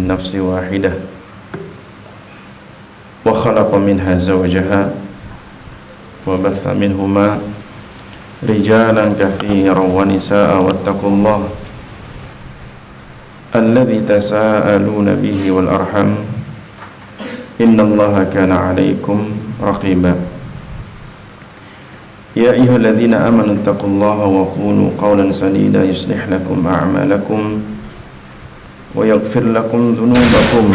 نفس واحدة وخلق منها زوجها وبث منهما رجالا كثيرا ونساء واتقوا الله الذي تساءلون به والأرحم إن الله كان عليكم رقيبا يا أيها الذين آمنوا اتقوا الله وقولوا قولا سديدا يصلح لكم أعمالكم ويغفر لكم ذنوبكم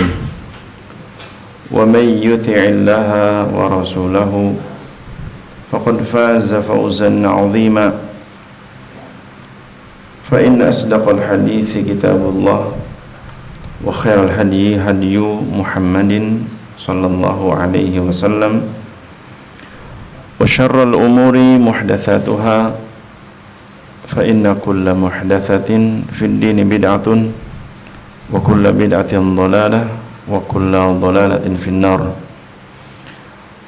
ومن يطع الله ورسوله فقد فاز فوزا عظيما فإن أصدق الحديث كتاب الله وخير الهدي هدي محمد صلى الله عليه وسلم وشر الأمور محدثاتها فإن كل محدثة في الدين بدعة وكل بدعة ضلالة وكل ضلالة في النار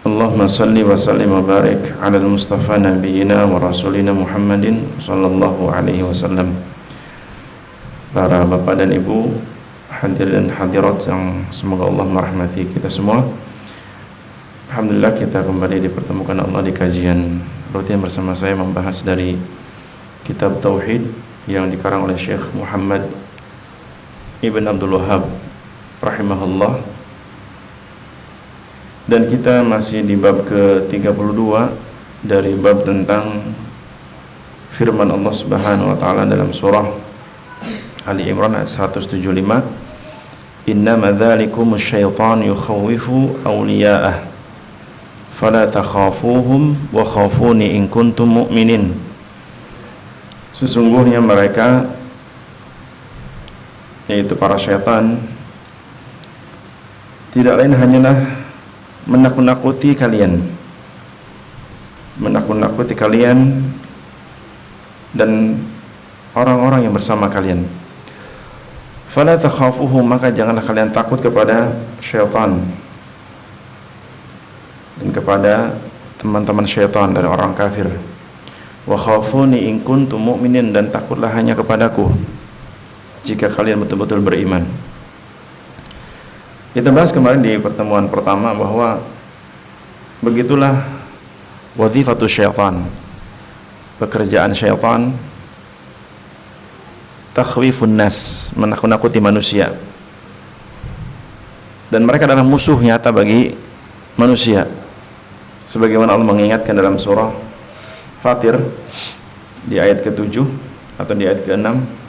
اللهم صل وسلم وبارك على المصطفى نبينا ورسولنا Muhammad sallallahu alaihi wasallam. Para bapak dan ibu, hadir dan hadirat yang semoga Allah merahmati kita semua. Alhamdulillah kita kembali dipertemukan Allah di kajian rutin bersama saya membahas dari kitab Tauhid yang dikarang oleh Syekh Muhammad Ibn Abdul Wahhab rahimahullah. Dan kita masih di bab ke-32 dari bab tentang firman Allah Subhanahu wa taala dalam surah Ali Imran ayat 175, "Innama dzalikumus syaitan yukhawwifu awliya'ah fala takhafuhum wa khafuni in kuntum mu'minin." Sesungguhnya mereka, yaitu para syaitan, tidak lain hanyalah menakut-nakuti kalian dan orang-orang yang bersama kalian. Fala takhafuhum, maka janganlah kalian takut kepada syaitan dan kepada teman-teman syaitan dari orang kafir. Wa khafuni in kuntum mu'minin, dan takutlah hanya kepadaku jika kalian betul-betul beriman. Kita bahas kemarin di pertemuan pertama bahwa begitulah wadhifatus syaitan, pekerjaan syaitan, takhwifun nas, menakut-nakuti manusia, dan mereka adalah musuh nyata bagi manusia, sebagaimana Allah mengingatkan dalam surah Fatir di ayat ke-7 atau di ayat ke-6,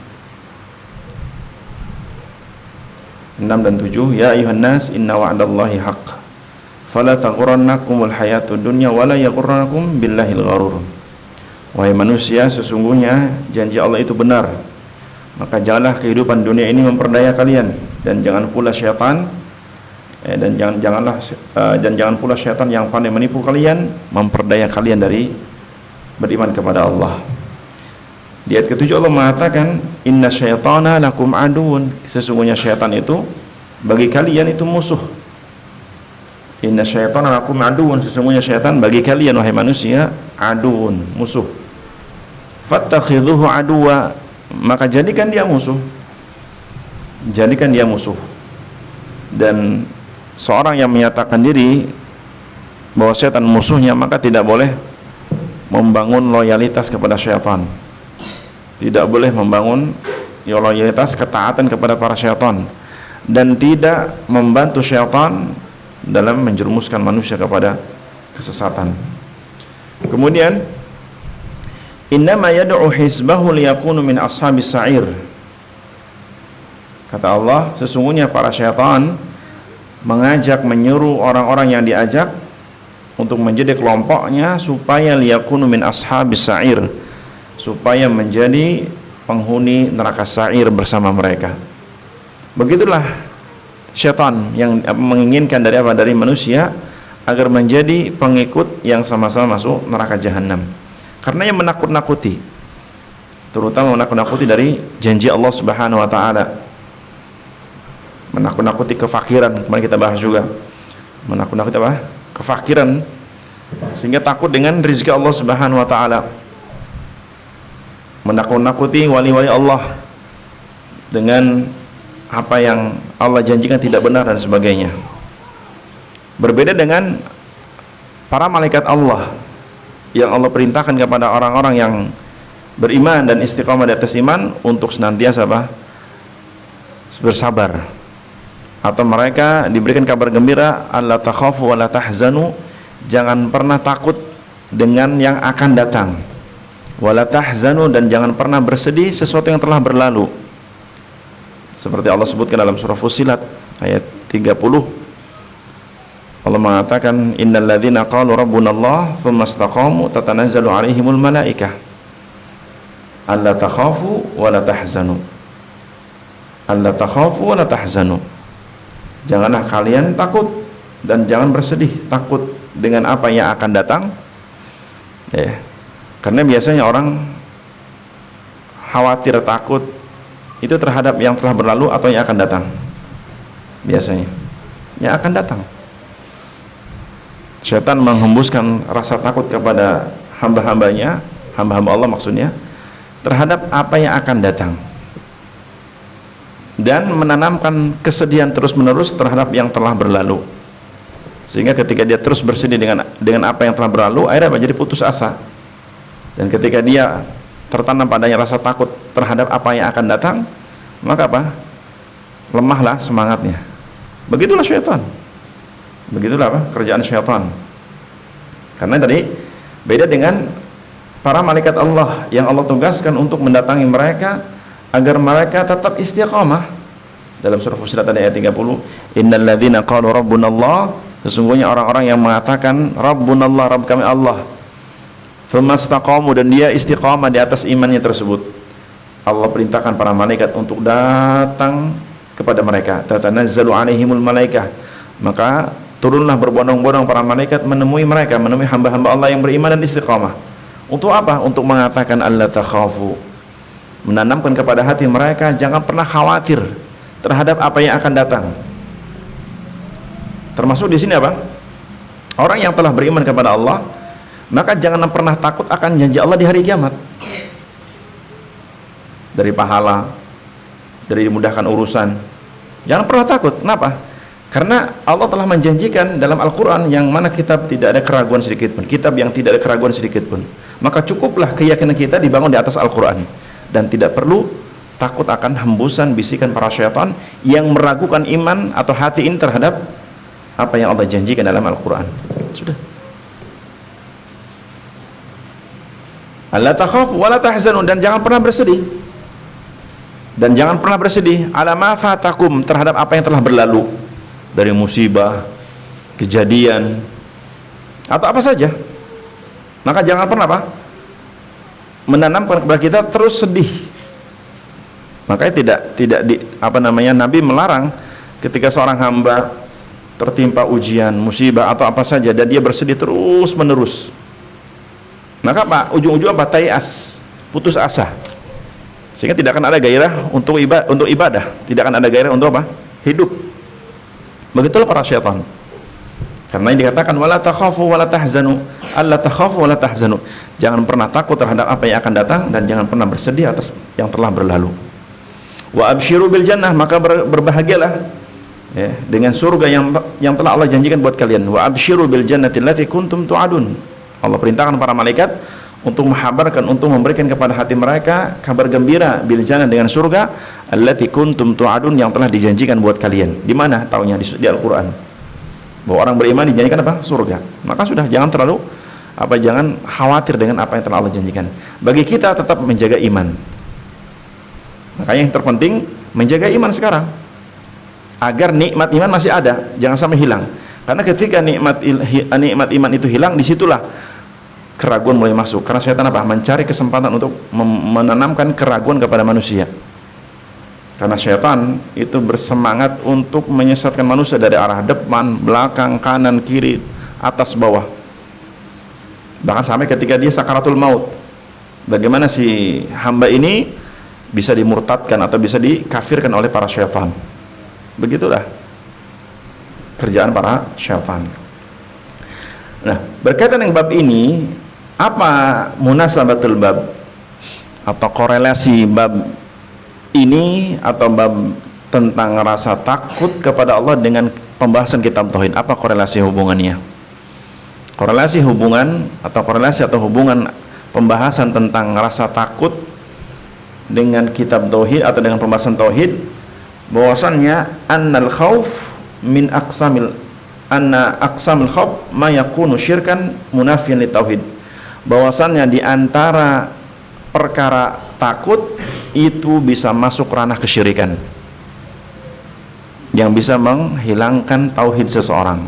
6 dan 7, "Ya ayuhan nas inna wa'dallahi haqq fala taghurrannakumul hayatud dunya wala yaghurrannakum billahil gharur." Wahai manusia, sesungguhnya janji Allah itu benar, maka janganlah kehidupan dunia ini memperdaya kalian, dan jangan pula syaitan jangan pula syaitan yang pandai menipu kalian memperdaya kalian dari beriman kepada Allah. Di ayat ke-7 Allah mengatakan, "Inna syaitana lakum aduun." Sesungguhnya syaitan itu bagi kalian itu musuh. Inna syaitana lakum aduun. Sesungguhnya syaitan bagi kalian wahai manusia aduun, musuh. Fattakhidhuhu aduwa, maka jadikan dia musuh. Jadikan dia musuh. Dan seorang yang menyatakan diri bahwa syaitan musuhnya, maka tidak boleh membangun loyalitas kepada syaitan. Tidak boleh membangun loyalitas ketaatan kepada para syaitan, dan tidak membantu syaitan dalam menjerumuskan manusia kepada kesesatan. Kemudian, "Innama yad'u hizbahu liyakunu min ashabis sa'ir." Kata Allah, sesungguhnya para syaitan mengajak, menyuruh orang-orang yang diajak untuk menjadi kelompoknya supaya liyakunu min ashabis sa'ir, supaya menjadi penghuni neraka sa'ir bersama mereka. Begitulah syaitan yang menginginkan dari manusia agar menjadi pengikut yang sama-sama masuk neraka jahanam. Karena yang menakut-nakuti, terutama menakut-nakuti dari janji Allah Subhanahu wa taala. Menakut-nakuti kefakiran, kemarin kita bahas juga. Menakut-nakuti apa? Kefakiran, sehingga takut dengan rezeki Allah Subhanahu wa taala. Menakut-nakuti wali-wali Allah dengan apa yang Allah janjikan tidak benar dan sebagainya. Berbeda dengan para malaikat Allah yang Allah perintahkan kepada orang-orang yang beriman dan istiqamah di atas iman untuk senantiasa bersabar, atau mereka diberikan kabar gembira, alla takhafu wa la tahzanu, jangan pernah takut dengan yang akan datang, wa la tahzanu, dan jangan pernah bersedih sesuatu yang telah berlalu, seperti Allah sebutkan dalam surah Fussilat ayat 30. Allah mengatakan, innal ladzina qalu rabbunallah tsumma istaqamu tatanazzalu alaihimul malaikah alla takhafu wa la tahzanu, alla takhafu wa la tahzanu, janganlah kalian takut dan jangan bersedih. Takut dengan apa yang akan datang, karena biasanya orang khawatir, takut itu terhadap yang telah berlalu atau yang akan datang. Biasanya yang akan datang, syaitan menghembuskan rasa takut kepada hamba-hambanya, hamba-hamba Allah maksudnya, terhadap apa yang akan datang, dan menanamkan kesedihan terus-menerus terhadap yang telah berlalu, sehingga ketika dia terus bersedih dengan apa yang telah berlalu, akhirnya menjadi putus asa. Dan ketika dia tertanam padanya rasa takut terhadap apa yang akan datang, maka lemahlah semangatnya. Begitulah syaitan, begitulah kerjaan syaitan. Karena tadi beda dengan para malaikat Allah yang Allah tugaskan untuk mendatangi mereka agar mereka tetap istiqamah. Dalam surah Fussilat ayat 30, innal ladzina qalu rabbunallah, sesungguhnya orang-orang yang mengatakan rabbunallah, Rabb kami Allah, tsumma istaqamu, dan dia istiqamah di atas imannya tersebut, Allah perintahkan para malaikat untuk datang kepada mereka, tatanazzalu alaihimul malaikah, maka turunlah berbondong-bondong para malaikat menemui mereka, menemui hamba-hamba Allah yang beriman dan istiqamah. Untuk apa? Untuk mengatakan alla takhafu, menanamkan kepada hati mereka jangan pernah khawatir terhadap apa yang akan datang. Termasuk di sini orang yang telah beriman kepada Allah, maka jangan pernah takut akan janji Allah di hari kiamat, dari pahala, dari dimudahkan urusan. Jangan pernah takut. Kenapa? Karena Allah telah menjanjikan dalam Al-Quran, yang mana kitab tidak ada keraguan sedikit pun, kitab yang tidak ada keraguan sedikit pun. Maka cukuplah keyakinan kita dibangun di atas Al-Quran, dan tidak perlu takut akan hembusan bisikan para syaitan yang meragukan iman atau hati ini terhadap apa yang Allah janjikan dalam Al-Quran. Sudah. Alla takhafu wa la tahzanu, dan jangan pernah bersedih, dan jangan pernah bersedih ala ma fatakum, terhadap apa yang telah berlalu dari musibah, kejadian, atau apa saja. Maka jangan pernah menanamkan kepada kita terus sedih. Makanya Nabi melarang ketika seorang hamba tertimpa ujian, musibah atau apa saja, dan dia bersedih terus menerus, maka ujung-ujung tayas, putus asa, sehingga tidak akan ada gairah untuk ibadah, tidak akan ada gairah untuk hidup. Begitulah para syaitan. Karena yang dikatakan wala takhafu wala tahzanu, alla takhafu wala tahzanu, jangan pernah takut terhadap apa yang akan datang, dan jangan pernah bersedih atas yang telah berlalu. Wa absyiru bil jannah, maka berbahagialah dengan surga yang telah Allah janjikan buat kalian. Wa absyiru bil jannati allati kuntum tu'adun. Allah perintahkan para malaikat untuk menghabarkan, untuk memberikan kepada hati mereka kabar gembira bil jannah, dengan surga allati kuntum tu'adun, yang telah dijanjikan buat kalian. Di mana taunya? Di Al-Qur'an. Bahwa orang beriman dijanjikan surga. Maka sudah, jangan terlalu jangan khawatir dengan apa yang telah Allah janjikan. Bagi kita tetap menjaga iman. Makanya yang terpenting menjaga iman sekarang, agar nikmat iman masih ada, jangan sampai hilang. Karena ketika nikmat iman itu hilang, disitulah keraguan mulai masuk. Karena syaitan mencari kesempatan untuk menanamkan keraguan kepada manusia. Karena syaitan itu bersemangat untuk menyesatkan manusia dari arah depan, belakang, kanan, kiri, atas, bawah. Bahkan sampai ketika dia sakaratul maut, bagaimana si hamba ini bisa dimurtadkan atau bisa dikafirkan oleh para syaitan. Begitulah kerjaan para syaitan. Nah, berkaitan dengan bab ini, apa munasabatul bab atau korelasi bab ini atau bab tentang rasa takut kepada Allah dengan pembahasan kitab tauhid? Apa korelasi hubungannya? Korelasi hubungan atau hubungan pembahasan tentang rasa takut dengan kitab tauhid atau dengan pembahasan tauhid, bahwasannya annal khauf min aqsamil khauf ma yakunu syirkan munafiyan li tauhid. Bahwasannya di antara perkara takut itu bisa masuk ranah kesyirikan yang bisa menghilangkan tauhid seseorang.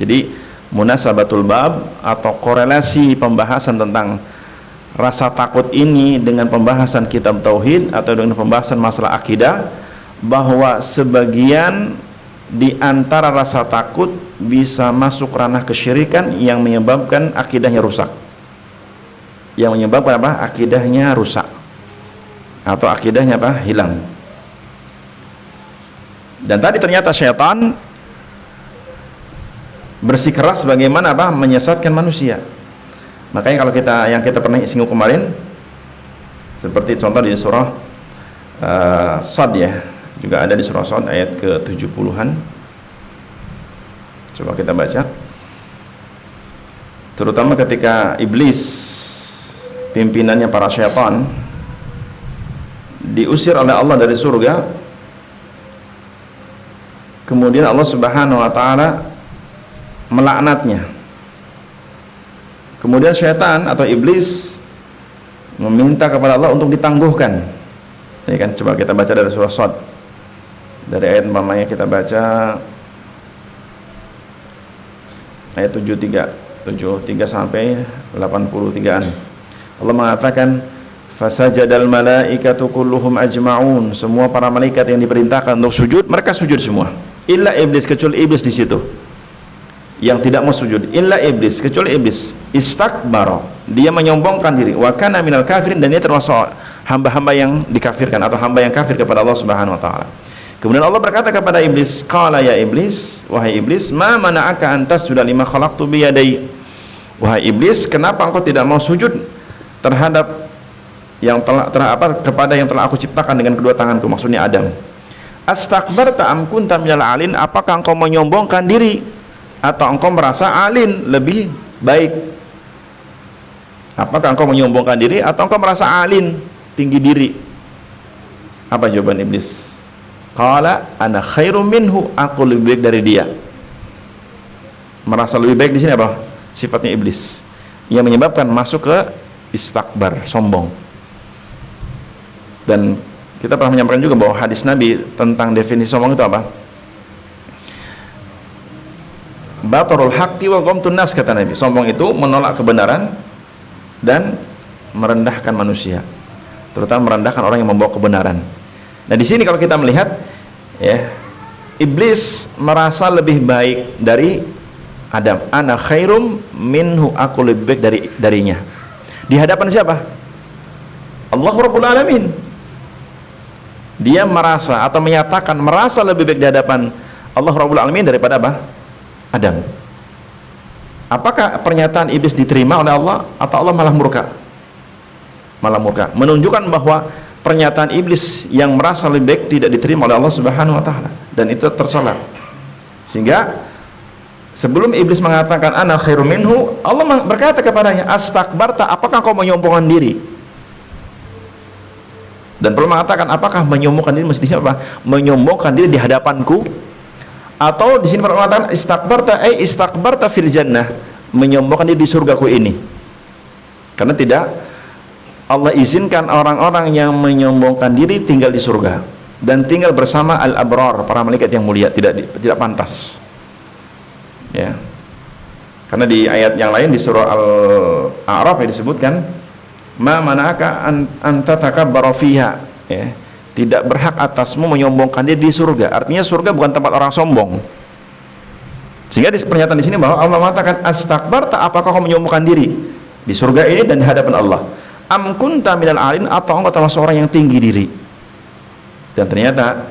Jadi munasabatul bab atau korelasi pembahasan tentang rasa takut ini dengan pembahasan kitab tauhid atau dengan pembahasan masalah akidah, bahwa sebagian di antara rasa takut bisa masuk ranah kesyirikan yang menyebabkan akidahnya rusak. Yang menyebabkan apa? Akidahnya rusak atau akidahnya apa? Hilang. Dan tadi ternyata syaitan bersikeras bagaimana apa? Menyesatkan manusia. Makanya kalau kita pernah singgung kemarin, seperti contoh di surah Sad ya, juga ada di surah Sad ayat ke-70-an. Coba kita baca. Terutama ketika iblis, pimpinannya para syaitan, diusir oleh Allah dari surga, kemudian Allah Subhanahu wa taala melaknatnya. Kemudian syaitan atau iblis meminta kepada Allah untuk ditangguhkan. Ya kan, coba kita baca dari surah Sad. Dari ayat umpamanya kita baca ayat 73 sampai 83-an. Allah mengatakan, fasajadal malaikatu kulluhum ajma'un. Semua para malaikat yang diperintahkan untuk sujud, mereka sujud semua. Illa iblis, kecuali iblis di situ yang tidak mau sujud. Illa iblis, kecuali iblis. Istakbara, dia menyombongkan diri. Wa kana minal kafirin, dan dia termasuk hamba-hamba yang dikafirkan atau hamba yang kafir kepada Allah Subhanahu wa taala. Kemudian Allah berkata kepada iblis, qala ya iblis, wahai iblis, ma mana'aka an tasjuda lima khalaqtu bi yadai. Wahai iblis, kenapa engkau tidak mau sujud terhadap yang kepada yang telah aku ciptakan dengan kedua tanganku, maksudnya Adam. Astakbarta am kunta minal alin, apakah engkau menyombongkan diri atau engkau merasa alin lebih baik? Apakah engkau menyombongkan diri atau engkau merasa alin, tinggi diri? Apa jawaban iblis? Qala ana khairum minhu, aku lebih baik dari dia. Merasa lebih baik di sini apa? Sifatnya iblis yang menyebabkan masuk ke istakbar, sombong. Dan kita pernah menyampaikan juga bahwa hadis Nabi tentang definisi sombong itu apa? Batarul haqqi wa ghamtun nas, kata Nabi. Sombong itu menolak kebenaran dan merendahkan manusia, terutama merendahkan orang yang membawa kebenaran. Nah, di sini kalau kita melihat ya, iblis merasa lebih baik dari Adam. Ana khairum minhu, aku lebih baik darinya. Di hadapan siapa? Allah Rabbul Alamin. Dia merasa atau menyatakan merasa lebih baik di hadapan Allah Rabbul Alamin daripada apa? Adam. Apakah pernyataan iblis diterima oleh Allah atau Allah malah murka? Malah murka. Menunjukkan bahwa pernyataan iblis yang merasa lebih baik tidak diterima oleh Allah Subhanahu wa taala, dan itu tercela. Sehingga sebelum iblis mengatakan ana khairum minhu, Allah berkata kepadanya, astakbarta, apakah kau menyombongkan diri? Dan perlu mengatakan, apakah menyombongkan diri mesti apa? Menyombongkan diri di hadapanku, atau di sini perlu mengatakan istakbarta fil jannah, menyombongkan diri di surgaku ini. Karena tidak Allah izinkan orang-orang yang menyombongkan diri tinggal di surga dan tinggal bersama al-abrar, para malaikat yang mulia. Tidak pantas ya. Karena di ayat yang lain di surah Al-A'raf yang disebutkan, ma mana'aka an tatakabbara fiha, ya, tidak berhak atasmu menyombongkan diri di surga. Artinya surga bukan tempat orang sombong. Sehingga di pernyataan di sini bahwa Allah mengatakan, astakbarta, apakah kau menyombongkan diri di surga ini dan di hadapan Allah? Am kunta minal alin, atau engkau termasuk orang yang tinggi diri? Dan ternyata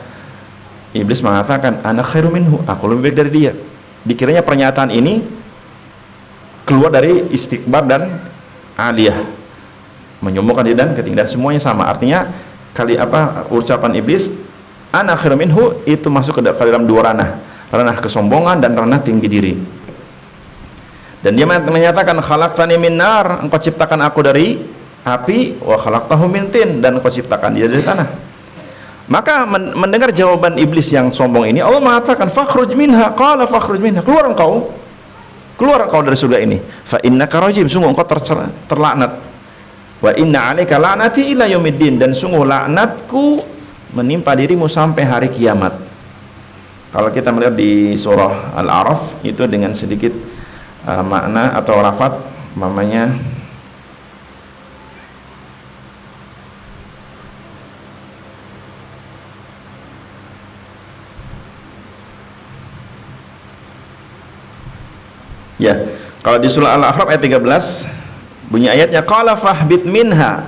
iblis mengatakan, ana khairu minhu, aku lebih baik dari dia. Dikiranya pernyataan ini keluar dari istikbar dan aliyah, menyombongkan diri dan ketinggian, semuanya sama. Artinya ucapan iblis, ana khairum minhu, itu masuk ke dalam dua ranah, ranah kesombongan dan ranah tinggi diri. Dan dia menyatakan khalaqtani min nar, engkau ciptakan aku dari api, wa khalaqtahu min tin, dan engkau ciptakan dia dari tanah. Maka mendengar jawaban iblis yang sombong ini, Allah mengatakan fakhruj minha, qala fakhruj minha, keluar engkau dari surga ini, fa innaka rajim, sungguh engkau terlaknat, wa inna 'alaika la'nati ila yaumiddin, dan sungguh laknatku menimpa dirimu sampai hari kiamat. Kalau kita melihat di surah Al-A'raf itu dengan sedikit makna atau lafaz namanya ya, kalau di surah Al-A'raf ayat 13 bunyi ayatnya qala fahbit minha,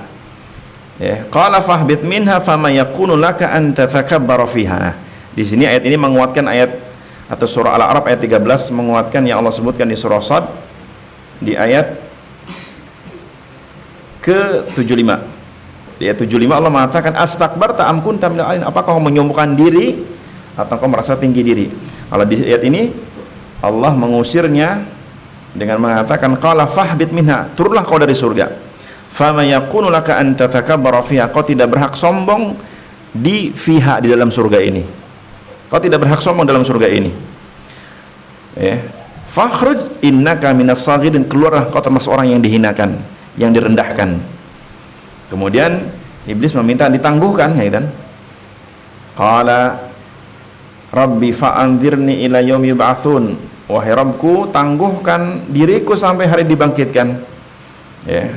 ya, qala fahbit minha fama yakunu laka an tatakabbara fiha. Di sini ayat ini menguatkan ayat atau surah Al-A'raf ayat 13 menguatkan yang Allah sebutkan di surah Shad di ayat ke-75. Di ayat 75 Allah mengatakan astakbarta am kunta minal 'alin, apakah kau menyombongkan diri atau kau merasa tinggi diri. Kalau di ayat ini Allah mengusirnya dengan mengatakan qala fahbit minha, turunlah kau dari surga. Fama yakunu laka an tatakabbara fiha, kau tidak berhak sombong di fiha, di dalam surga ini. Kau tidak berhak sombong dalam surga ini. Fakhruj innaka minas saghirin, keluarlah kau termasuk orang yang dihinakan, yang direndahkan. Kemudian iblis meminta ditangguhkan, ya kan? Qala rabbi fa'anzirni ila yaumi yub'atsun, wahai Rabbku, tangguhkan diriku sampai hari dibangkitkan. Ya.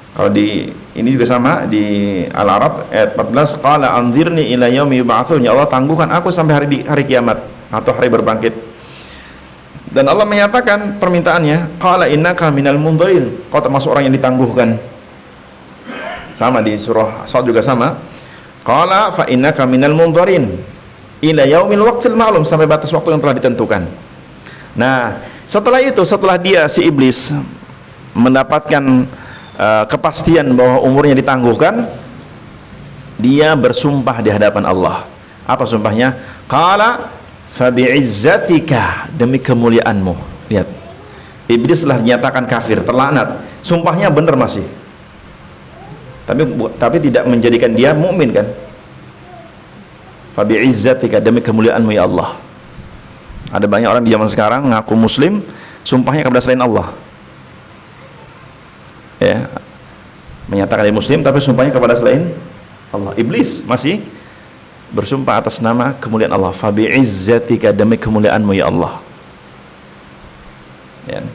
Kalau di ini juga sama di Al-A'raf ayat 14, qala anzirni ila yaumi yub'atsun, ya Allah tangguhkan aku sampai hari kiamat atau hari berbangkit. Dan Allah menyatakan permintaannya, qala innaka minal mundzirin, kau termasuk orang yang ditangguhkan. Sama di surah Shad juga sama, qala fa innaka minal mundzirin ila yaumil waqtil ma'lum, sampai batas waktu yang telah ditentukan. Nah, setelah itu, setelah dia si iblis mendapatkan kepastian bahwa umurnya ditangguhkan, dia bersumpah di hadapan Allah. Apa sumpahnya? Qala fa bi'izzatika, demi kemuliaanmu. Lihat, iblis telah dinyatakan kafir, terlaknat, sumpahnya benar masih, tapi tidak menjadikan dia mukmin kan. Fa bi'izzatika, demi kemuliaanmu ya Allah. Ada banyak orang di zaman sekarang ngaku muslim, sumpahnya kepada selain Allah, ya, menyatakan dia muslim tapi sumpahnya kepada selain Allah. Iblis masih bersumpah atas nama kemuliaan Allah, fa bi'izzatika, demi kemuliaanmu ya Allah, ya.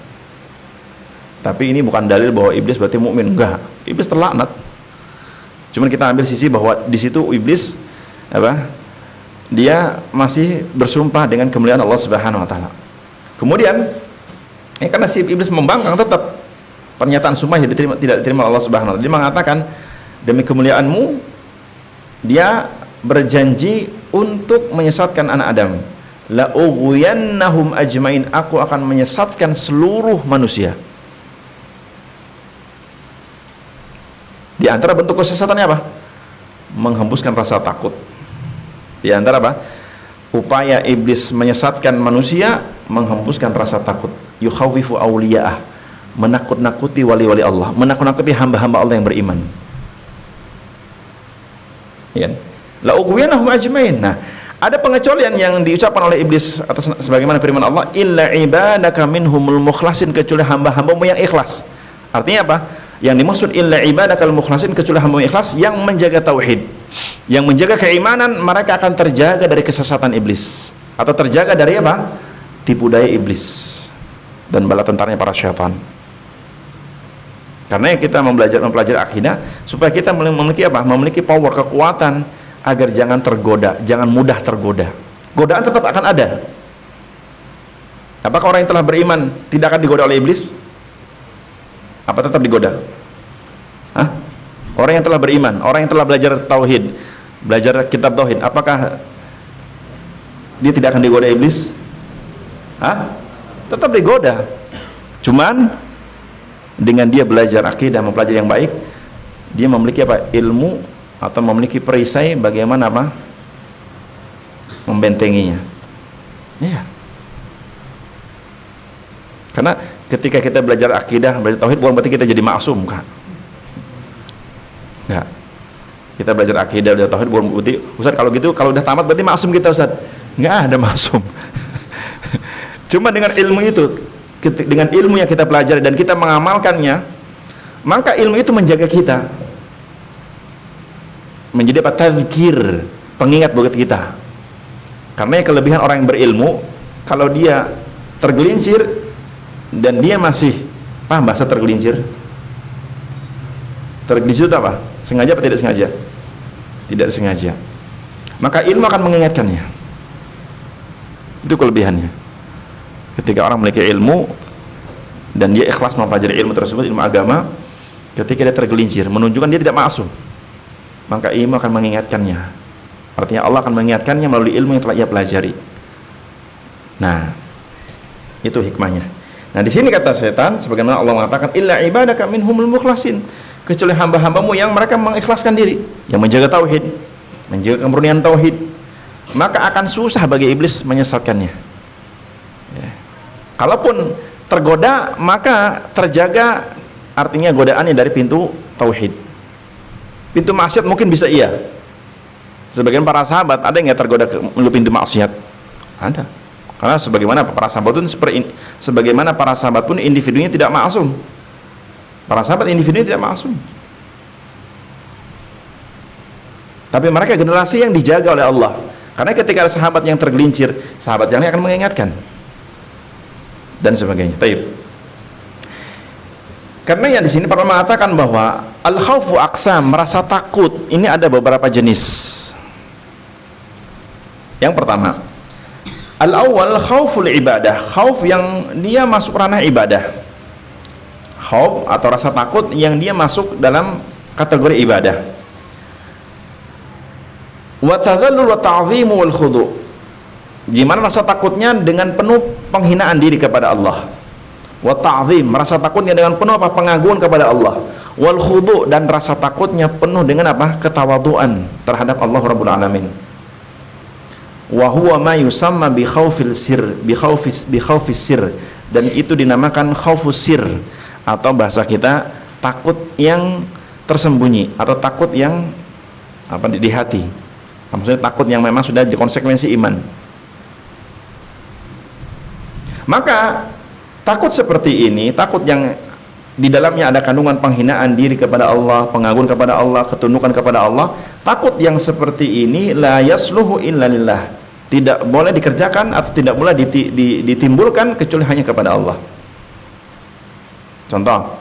Tapi ini bukan dalil bahwa iblis berarti mukmin, enggak. Iblis terlaknat. Cuman kita ambil sisi bahwa di situ iblis dia masih bersumpah dengan kemuliaan Allah Subhanahu wa taala. Kemudian karena si iblis membangkang, tetap pernyataan sumpahnya tidak diterima Allah Subhanahu wa taala. Dia mengatakan demi kemuliaanmu, dia berjanji untuk menyesatkan anak Adam. La ughwiyannahum ajmain, aku akan menyesatkan seluruh manusia. Di antara bentuk kesesatannya apa? Menghembuskan rasa takut. Di antara apa? Upaya iblis menyesatkan manusia, menghembuskan rasa takut. Yukhawifu awliya'ah, menakut-nakuti wali-wali Allah, menakut-nakuti hamba-hamba Allah yang beriman. Ya. La ughwiyannahum ajmain. Nah, ada pengecualian yang diucapkan oleh iblis atas sebagaimana firman Allah, illa ibadaka minhumul mukhlasin, kecuali hamba-hambamu yang ikhlas. Artinya apa? Yang dimaksud illa ibadakal mukhlasin, kecuali hamba yang ikhlas, yang menjaga tauhid, yang menjaga keimanan, mereka akan terjaga dari kesesatan iblis, atau terjaga dari apa? Tipu daya iblis dan bala tentaranya para syaitan. Karena kita mempelajari akidah supaya kita memiliki apa? Memiliki power, kekuatan agar jangan tergoda, jangan mudah tergoda. Godaan tetap akan ada. Apakah orang yang telah beriman tidak akan digoda oleh iblis? Apa tetap digoda? Hah? Orang yang telah beriman, orang yang telah belajar tauhid, belajar kitab tauhid, apakah dia tidak akan digoda iblis? Hah? Tetap digoda. Cuman dengan dia belajar akidah, mempelajari yang baik, dia memiliki apa? Ilmu atau memiliki perisai bagaimana apa? membentenginya. Iya. Karena ketika kita belajar akidah, belajar tauhid, bukan berarti kita jadi maksum, Kak. Enggak. Kita belajar akidah, belajar tauhid, bukan berarti Ustaz kalau gitu, kalau udah tamat berarti maksum kita, Ustaz. Enggak ada maksum. Cuma dengan ilmu itu, dengan ilmu yang kita pelajari dan kita mengamalkannya, maka ilmu itu menjaga kita, menjadi apa? Tazkir, pengingat buat kita. Karena kelebihan orang yang berilmu, kalau dia tergelincir dan dia masih, paham bahasa tergelincir? Tergelincir itu apa? Sengaja atau tidak sengaja? Tidak sengaja. Maka ilmu akan mengingatkannya. Itu kelebihannya. Ketika orang memiliki ilmu dan dia ikhlas mempelajari ilmu tersebut, ilmu agama, ketika dia tergelincir, menunjukkan dia tidak maksum, maka ilmu akan mengingatkannya. Artinya Allah akan mengingatkannya melalui ilmu yang telah ia pelajari. Nah, itu hikmahnya. Nah, di sini kata setan, sebagaimana Allah mengatakan, illa ibadaka minhumul mukhlasin, kecuali hamba-hambamu yang mereka mengikhlaskan diri, yang menjaga tauhid, menjaga kemurnian tauhid, maka akan susah bagi iblis menyesatkannya. Ya. Kalaupun tergoda, maka terjaga, artinya godaannya dari pintu tauhid. Pintu maksiat mungkin bisa iya. Sebagian para sahabat ada yang tergoda melalui pintu maksiat. Ada. Karena sebagaimana para sahabat pun sebagaimana para sahabat pun individunya tidak maksum. Para sahabat individunya tidak maksum. Tapi mereka generasi yang dijaga oleh Allah. Karena ketika ada sahabat yang tergelincir, sahabat yang lain akan mengingatkan. Dan sebagainya. Taib. Karena yang di sini para mengatakan bahwa al-khaufu aqsam, merasa takut, ini ada beberapa jenis. Yang pertama, al-awwal khauful ibadah, khauf yang dia masuk ranah ibadah. Khauf atau rasa takut yang dia masuk dalam kategori ibadah. Wa tadhallul wa ta'zimu wal khudu'. Gimana rasa takutnya? Dengan penuh penghinaan diri kepada Allah. Wa ta'zim, rasa takutnya dengan penuh apa? Pengagungan kepada Allah. Wal khudu', dan rasa takutnya penuh dengan apa? Ketawaduan terhadap Allah Rabbul Alamin. Wa huwa ma yusamma bi khaufil sir, bi khaufis sir, dan itu dinamakan khaufus sir, atau bahasa kita takut yang tersembunyi, atau takut yang apa di hati. Maksudnya takut yang memang sudah jadi konsekuensi iman. Maka takut seperti ini, takut yang di dalamnya ada kandungan penghinaan diri kepada Allah, pengagungan kepada Allah, ketundukan kepada Allah, takut yang seperti ini la yasluhu illa lillah, tidak boleh dikerjakan atau tidak boleh ditimbulkan kecuali hanya kepada Allah. Contoh,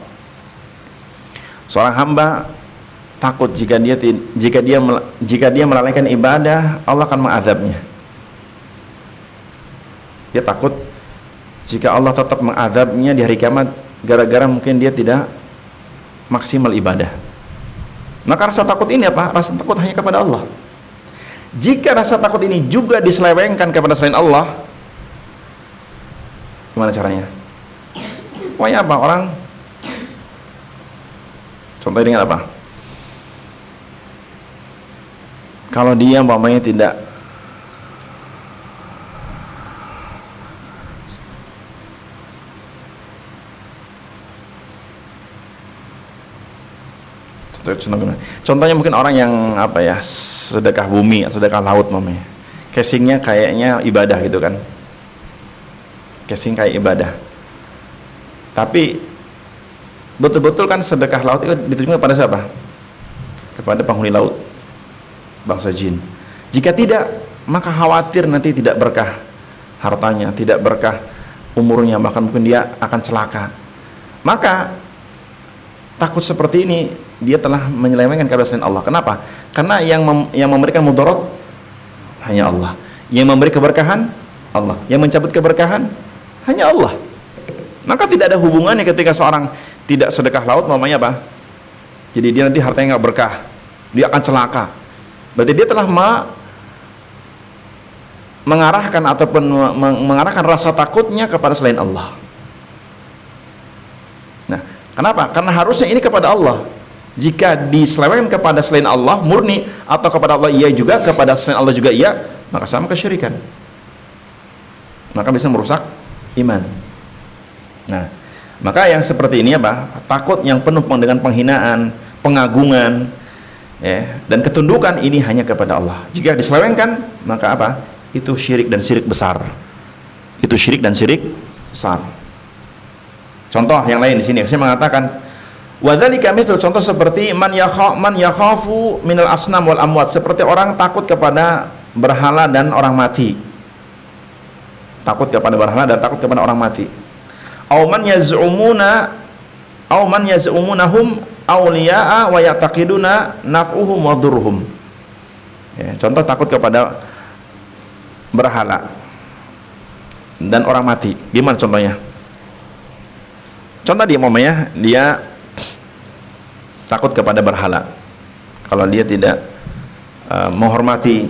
seorang hamba takut jika dia melalaikan ibadah, Allah akan mengazabnya. Dia takut jika Allah tetap mengazabnya di hari kiamat gara-gara mungkin dia tidak maksimal ibadah. Maka rasa takut ini apa? Rasa takut hanya kepada Allah. Jika rasa takut ini juga diselewengkan kepada selain Allah, gimana caranya? Pokoknya apa? Orang contohnya dengan apa? Kalau dia umpamanya tidak contohnya mungkin orang yang apa ya, sedekah bumi atau sedekah laut mamanya, casingnya kayaknya ibadah gitu kan, casing kayak ibadah, tapi betul-betul kan sedekah laut itu ditujukan kepada siapa? Kepada penghuni laut, bangsa jin. Jika tidak, maka khawatir nanti tidak berkah hartanya, tidak berkah umurnya, bahkan mungkin dia akan celaka. Maka takut seperti ini dia telah menyelewengkan kepada selain Allah. Kenapa? Karena yang memberikan mudarat hanya Allah, yang memberi keberkahan Allah, yang mencabut keberkahan hanya Allah. Maka tidak ada hubungannya ketika seorang tidak sedekah laut mamanya apa? Jadi dia nanti hartanya nggak berkah, dia akan celaka. Berarti dia telah mengarahkan ataupun mengarahkan rasa takutnya kepada selain Allah. Nah, kenapa? Karena harusnya ini kepada Allah. Jika diselewengkan kepada selain Allah murni, atau kepada Allah iya juga, kepada selain Allah juga iya, maka sama kesyirikan, maka bisa merusak iman. Nah, maka yang seperti ini apa? Takut yang penuh dengan penghinaan, pengagungan, ya, dan ketundukan ini hanya kepada Allah. Jika diselewengkan, maka apa? Itu syirik dan syirik besar. Itu syirik dan syirik besar. Contoh yang lain di sini saya mengatakan wadzalika mithlu, contoh seperti man yakhafu minal asnam wal amwat, seperti orang takut kepada berhala dan orang mati. Takut kepada berhala dan takut kepada orang mati. Au man yaz'umunahum awliya'a wa yataqiduna naf'uhum wa durhum. Ya, contoh takut kepada berhala dan orang mati. Gimana contohnya? Contoh dia umpamanya dia takut kepada berhala. Kalau dia tidak menghormati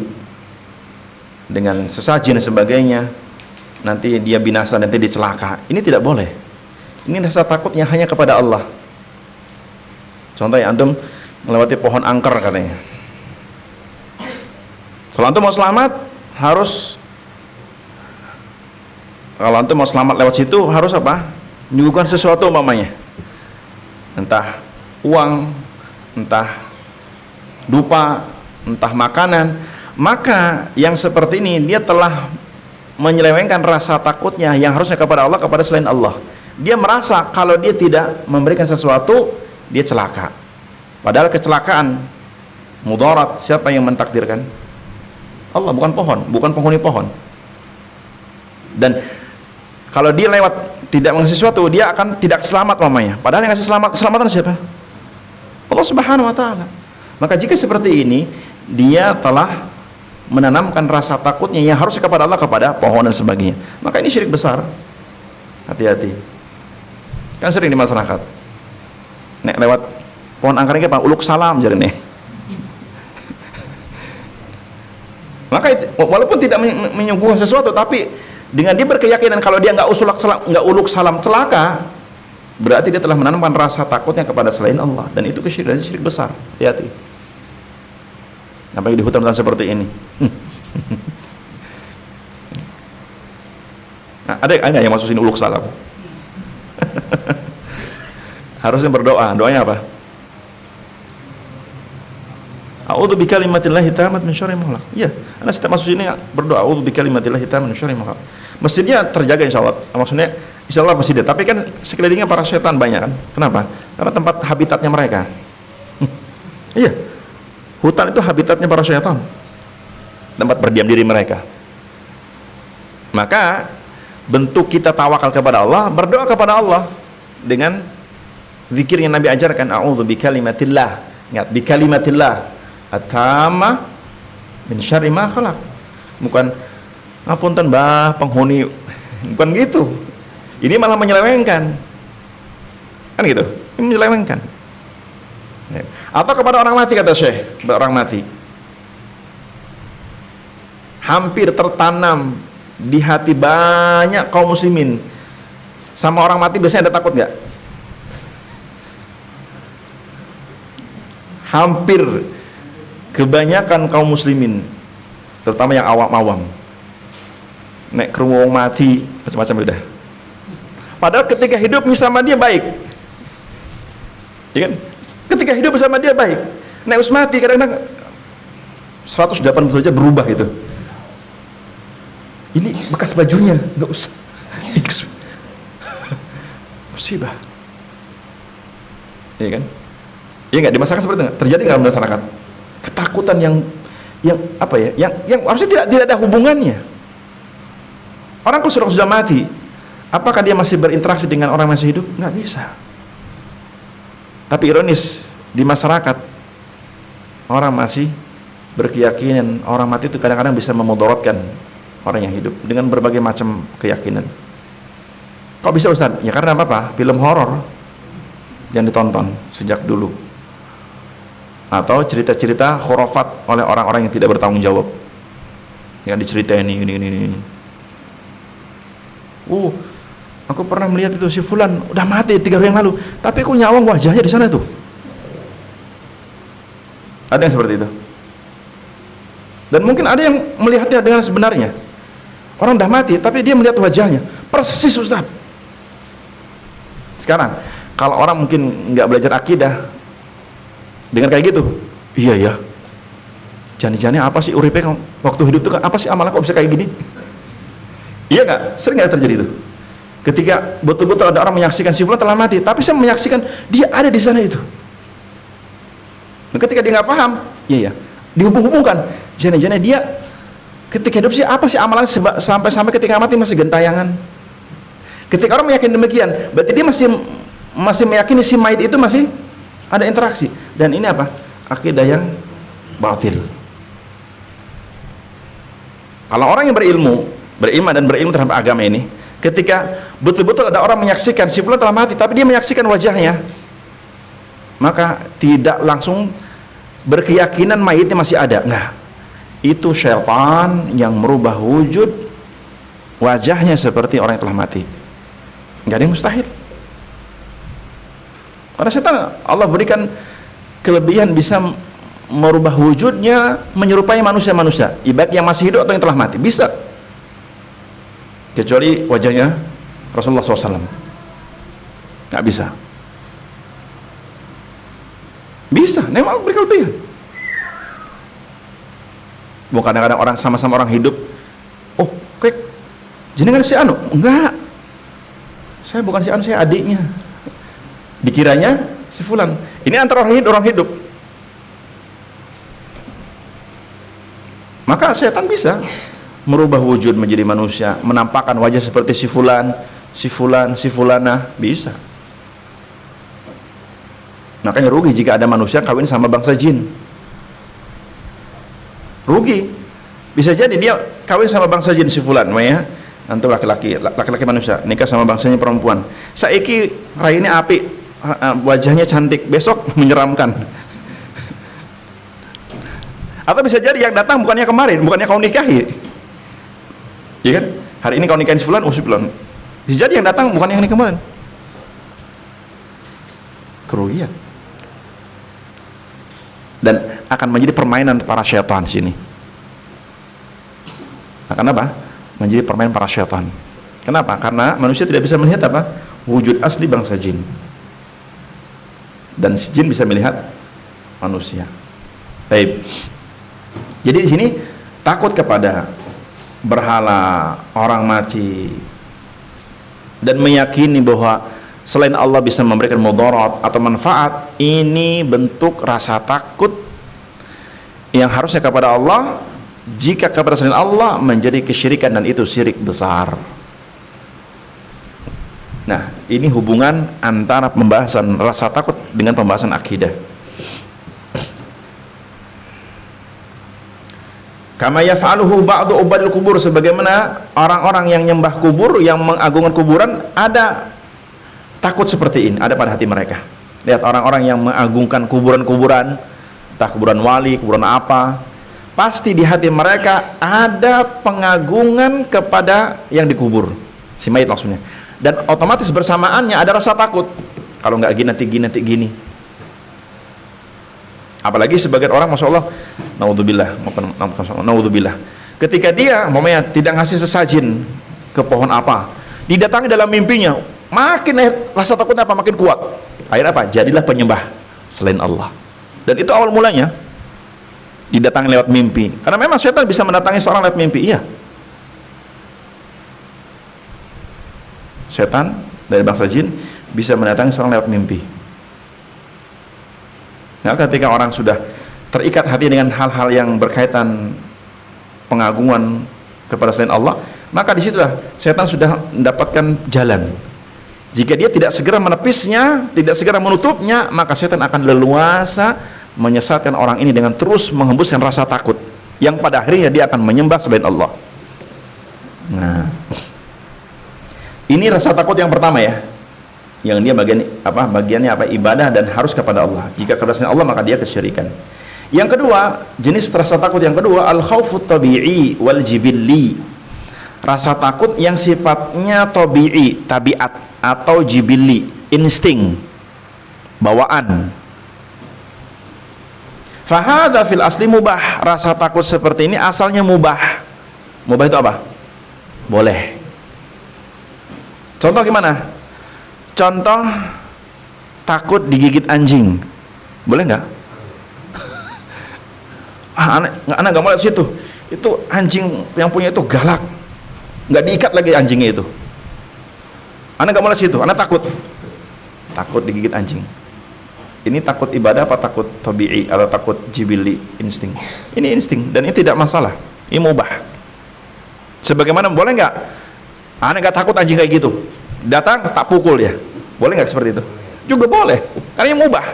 dengan sesaji dan sebagainya, nanti dia binasa, nanti dia celaka. Ini tidak boleh. Ini rasa takutnya hanya kepada Allah. Contoh ya, antum melewati pohon angker katanya. Kalau antum mau selamat lewat situ harus apa? Menyuguhkan sesuatu umpamanya. Entah uang, entah dupa, entah makanan. Maka yang seperti ini dia telah menyelewengkan rasa takutnya yang harusnya kepada Allah kepada selain Allah. Dia merasa kalau dia tidak memberikan sesuatu, dia celaka. Padahal kecelakaan, mudarat, siapa yang mentakdirkan? Allah, bukan pohon, bukan penghuni pohon. Dan kalau dia lewat tidak mengasih sesuatu, dia akan tidak selamat mamanya. Padahal yang ngasih keselamatan siapa? Allah Subhanahu wa taala. Maka jika seperti ini, dia telah menanamkan rasa takutnya yang harus kepada Allah kepada pohon dan sebagainya. Maka ini syirik besar. Hati-hati. Kan sering di masyarakat. Nek lewat pohon angker ini apa? Uluk salam jadi nih. Maka walaupun tidak menyuguhkan sesuatu, tapi dengan dia berkeyakinan kalau dia nggak uluk salam celaka, berarti dia telah menanamkan rasa takutnya kepada selain Allah, dan itu kesyirikan, syirik besar. Hati-hati. Apalagi di hutan-hutan seperti ini. Nah, ada yang masuk sini uluk salam? Harusnya berdoa. Doanya apa? A'udzu bikalimatillahi tammat min syarri ma khalaq. Iya, Anda setiap masuk sini berdoa a'udzu bikalimatillahi tammat min syarri ma khalaq. Masjidnya terjaga insyaallah. Maksudnya insyaallah masjidnya, tapi kan sekelilingnya para setan banyak kan. Kenapa? Karena tempat habitatnya mereka. Iya. Hutan itu habitatnya para setan. Tempat berdiam diri mereka. Maka bentuk kita tawakal kepada Allah, berdoa kepada Allah dengan zikir yang Nabi ajarkan, a'udzu bikalimatillah. Ingat, bikalimatillah at-tamma min syarri ma khalaq. Bukan ngapunten Mbah penghuni, bukan gitu. Ini malah menyelewengkan. Kan gitu. Ini menyelewengkan. Atau kepada orang mati, kata Syekh, orang mati. Hampir tertanam di hati banyak kaum muslimin. Sama orang mati biasanya ada takut nggak? Hampir kebanyakan kaum muslimin, terutama yang awam-awam, nek krungu wong mati macam-macam udah. Padahal ketika hidup sama dia baik, ya kan? Ketika hidup bersama dia baik. Nek us mati kadang-kadang 180 derajat berubah itu. Ini bekas bajunya, nggak usah. Musibah. Iya kan? Iya nggak, di masyarakat seperti itu nggak? Terjadi nggak di masyarakat? Ketakutan yang apa ya? Yang harusnya tidak ada hubungannya. Orang kalau sudah mati, apakah dia masih berinteraksi dengan orang yang masih hidup? Nggak bisa. Tapi ironis, di masyarakat orang masih berkeyakinan orang mati itu kadang-kadang bisa memudaratkan orang yang hidup dengan berbagai macam keyakinan. Kok bisa Ustaz? Ya karena apa? Film horor yang ditonton sejak dulu, atau cerita-cerita khurafat oleh orang-orang yang tidak bertanggung jawab, yang diceritain ini. Aku pernah melihat itu si fulan udah mati 3 hari yang lalu, tapi aku nyawang wajahnya di sana tuh. Ada yang seperti itu. Dan mungkin ada yang melihatnya dengan sebenarnya. Orang dah mati, tapi dia melihat wajahnya. Persis Ustaz. Sekarang, kalau orang mungkin nggak belajar akidah, dengan kayak gitu, iya ya, jani-jani apa sih uripe waktu hidup itu kan, apa sih amalan kok bisa kayak gini? Iya nggak? Sering nggak terjadi itu? Ketika betul-betul ada orang menyaksikan si fulan telah mati, tapi saya menyaksikan dia ada di sana itu. Dan ketika dia nggak paham, iya ya, dihubung-hubungkan, jani-jani dia ketika hidup sih apa sih amalan sampai ketika mati masih gentayangan. Ketika orang meyakini demikian, berarti dia masih meyakini si mayit itu masih ada interaksi. Dan ini apa? Akidah yang batil. Kalau orang yang berilmu, beriman dan berilmu terhadap agama ini, ketika betul-betul ada orang menyaksikan si fulan telah mati, tapi dia menyaksikan wajahnya, maka tidak langsung berkeyakinan mayitnya masih ada. Nah, itu syaitan yang merubah wujud wajahnya seperti orang yang telah mati. Nggak ada yang mustahil. Karena setan Allah berikan kelebihan bisa merubah wujudnya menyerupai manusia-manusia, baik yang masih hidup atau yang telah mati, bisa. Kecuali wajahnya Rasulullah SAW nggak bisa. Bisa, memang berkelebihan. Bukan kadang-kadang orang sama-sama orang hidup, oh kayak jenengan si anu, enggak, saya bukan si anu, saya adiknya. Dikiranya si fulan. Ini antara orang hidup. Maka setan bisa merubah wujud menjadi manusia, menampakkan wajah seperti si fulan, si fulana, bisa. Makanya rugi jika ada manusia kawin sama bangsa jin. Rugi. Bisa jadi dia kawin sama bangsa jin si fulan, ya. Nanti laki-laki manusia nikah sama bangsanya perempuan. Saiki raine apik, wajahnya cantik, besok menyeramkan. Atau bisa jadi yang datang bukannya kemarin, bukannya kau nikahi, ya kan? Hari ini kau nikahin si fulan, si fulan. Bisa jadi yang datang bukan yang ini kemarin. Kerugian. Dan akan menjadi permainan para syaitan sini. Akan apa? Menjadi permainan para syaitan. Kenapa? Karena manusia tidak bisa melihat apa? Wujud asli bangsa jin. Dan si jin bisa melihat manusia. Baik. Jadi di sini takut kepada berhala, orang mati, dan meyakini bahwa selain Allah bisa memberikan mudarat atau manfaat, ini bentuk rasa takut yang harusnya kepada Allah. Jika kepada selain Allah menjadi kesyirikan, dan itu syirik besar. Nah, ini hubungan antara pembahasan rasa takut dengan pembahasan akidah. Kama yaf'aluhu ba'du ubadil kubur, sebagaimana orang-orang yang nyembah kubur, yang mengagungkan kuburan, ada takut seperti ini, ada pada hati mereka. Lihat orang-orang yang mengagungkan kuburan-kuburan, entah kuburan wali, kuburan apa, pasti di hati mereka ada pengagungan kepada yang dikubur, si mayit maksudnya. Dan otomatis bersamaannya ada rasa takut, kalau nggak gini nanti gini. Apalagi sebagian orang, masya Allah, naudzubillah, ketika dia umpamanya tidak ngasih sesajin ke pohon apa, didatangi dalam mimpinya, makin rasa takutnya apa makin kuat. Akhirnya apa? Jadilah penyembah selain Allah. Dan itu awal mulanya didatangi lewat mimpi, karena memang syaitan bisa mendatangi seorang lewat mimpi. Iya, setan dari bangsa jin bisa mendatangi seorang lewat mimpi. Nah, ketika orang sudah terikat hati dengan hal-hal yang berkaitan pengagungan kepada selain Allah, maka disitulah setan sudah mendapatkan jalan. Jika dia tidak segera menepisnya, tidak segera menutupnya, maka setan akan leluasa menyesatkan orang ini dengan terus menghembuskan rasa takut, yang pada akhirnya dia akan menyembah selain Allah. Nah, ini rasa takut yang pertama ya, yang dia bagiannya apa? Ibadah dan harus kepada Allah. Jika kepada selain Allah, maka dia kesyirikan. Yang kedua, jenis rasa takut yang kedua, al-khaufut tabi'i wal jibilli. Rasa takut yang sifatnya tabi'i, tabiat, atau jibilli, insting, bawaan. Fahadha fil asli mubah. Rasa takut seperti ini asalnya mubah. Mubah itu apa? Boleh. Contoh gimana? Contoh takut digigit anjing. Boleh nggak? Anak nggak mau lihat situ. Itu anjing yang punya itu galak. Nggak diikat lagi anjingnya itu. Anak nggak mau lihat situ. Anak takut. Takut digigit anjing. Ini takut ibadah apa takut tabi'i atau takut jibili, insting? Ini insting dan ini tidak masalah. Ini mubah. Sebagaimana boleh nggak? Anak nggak takut anjing kayak gitu. Datang tak pukul ya. Boleh nggak seperti itu? Juga boleh. Karena ini mubah.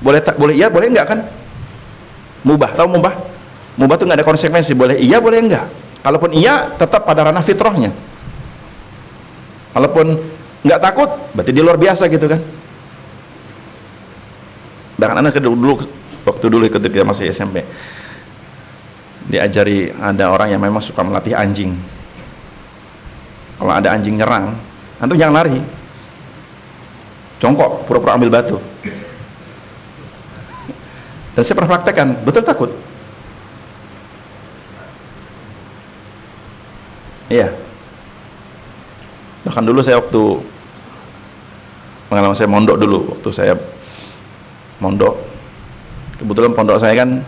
Boleh tak boleh iya, boleh nggak kan? Mubah. Tahu mubah? Mubah tuh nggak ada konsekuensi. Boleh iya, boleh nggak. Kalaupun iya, tetap pada ranah fitrahnya. Kalaupun nggak takut, berarti dia luar biasa gitu kan. Bahkan anak waktu dulu ketika masih SMP, diajari ada orang yang memang suka melatih anjing. Kalau ada anjing nyerang, antum jangan lari, jongkok, pura-pura ambil batu. Dan saya pernah praktekkan, betul takut. Iya. Bahkan dulu saya waktu pengalaman saya mondok dulu, waktu saya mondok, kebetulan pondok saya kan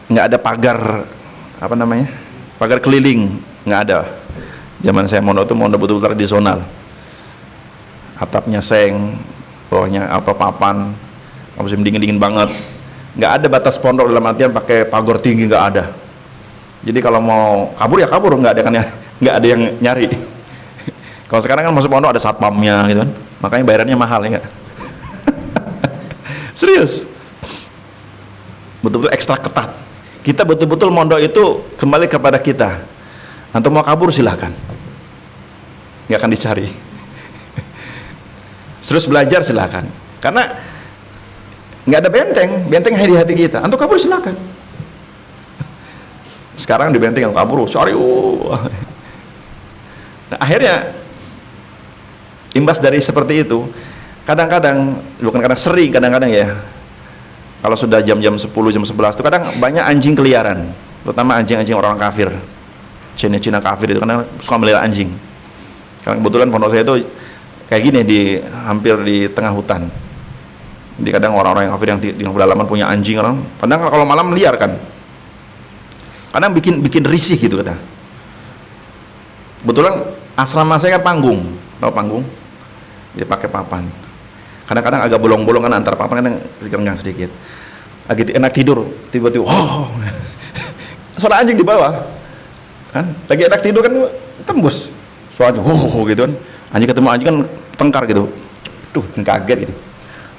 nggak ada pagar, apa namanya, pagar keliling, nggak ada. Zaman saya mondok tuh mondok betul-betul tradisional, atapnya seng, bawahnya apa papan, musim dingin banget, nggak ada batas pondok dalam artian pakai pagar tinggi, nggak ada. Jadi kalau mau kabur ya kabur, nggak ada kan ya, nggak ada yang nyari. Kalau sekarang kan masuk pondok ada satpamnya gitu kan, makanya bayarannya mahal ya nggak? Serius, betul-betul ekstra ketat. Kita betul-betul mondok itu kembali kepada kita. Antum mau kabur silahkan, nggak akan dicari. Terus belajar silahkan, karena nggak ada benteng di hati kita. Antum kabur silahkan. Sekarang di benteng yang kabur, cari. Nah, akhirnya imbas dari seperti itu, kadang-kadang, bukan kadang, sering kadang-kadang ya, kalau sudah jam-jam 10, jam 11 itu kadang banyak anjing keliaran, terutama anjing-anjing orang kafir, Cina kafir itu kadang suka melihara anjing. Karena kebetulan pondok saya itu kayak gini, hampir di tengah hutan. Jadi kadang orang-orang yang kafir yang di pedalaman punya anjing, orang kadang kalau malam liar kan, kadang bikin risih gitu kata. Kebetulan asrama saya kan panggung, tahu panggung? Dia pakai papan. Kadang-kadang agak bolong-bolongan antar papan, kadang renggang sedikit. Lagi enak tidur, tiba-tiba, suara anjing di bawah, kan? Lagi enak tidur kan tembus suaranya, gitu kan? Anjing ketemu anjing kan tengkar gitu, tuh kaget gitu.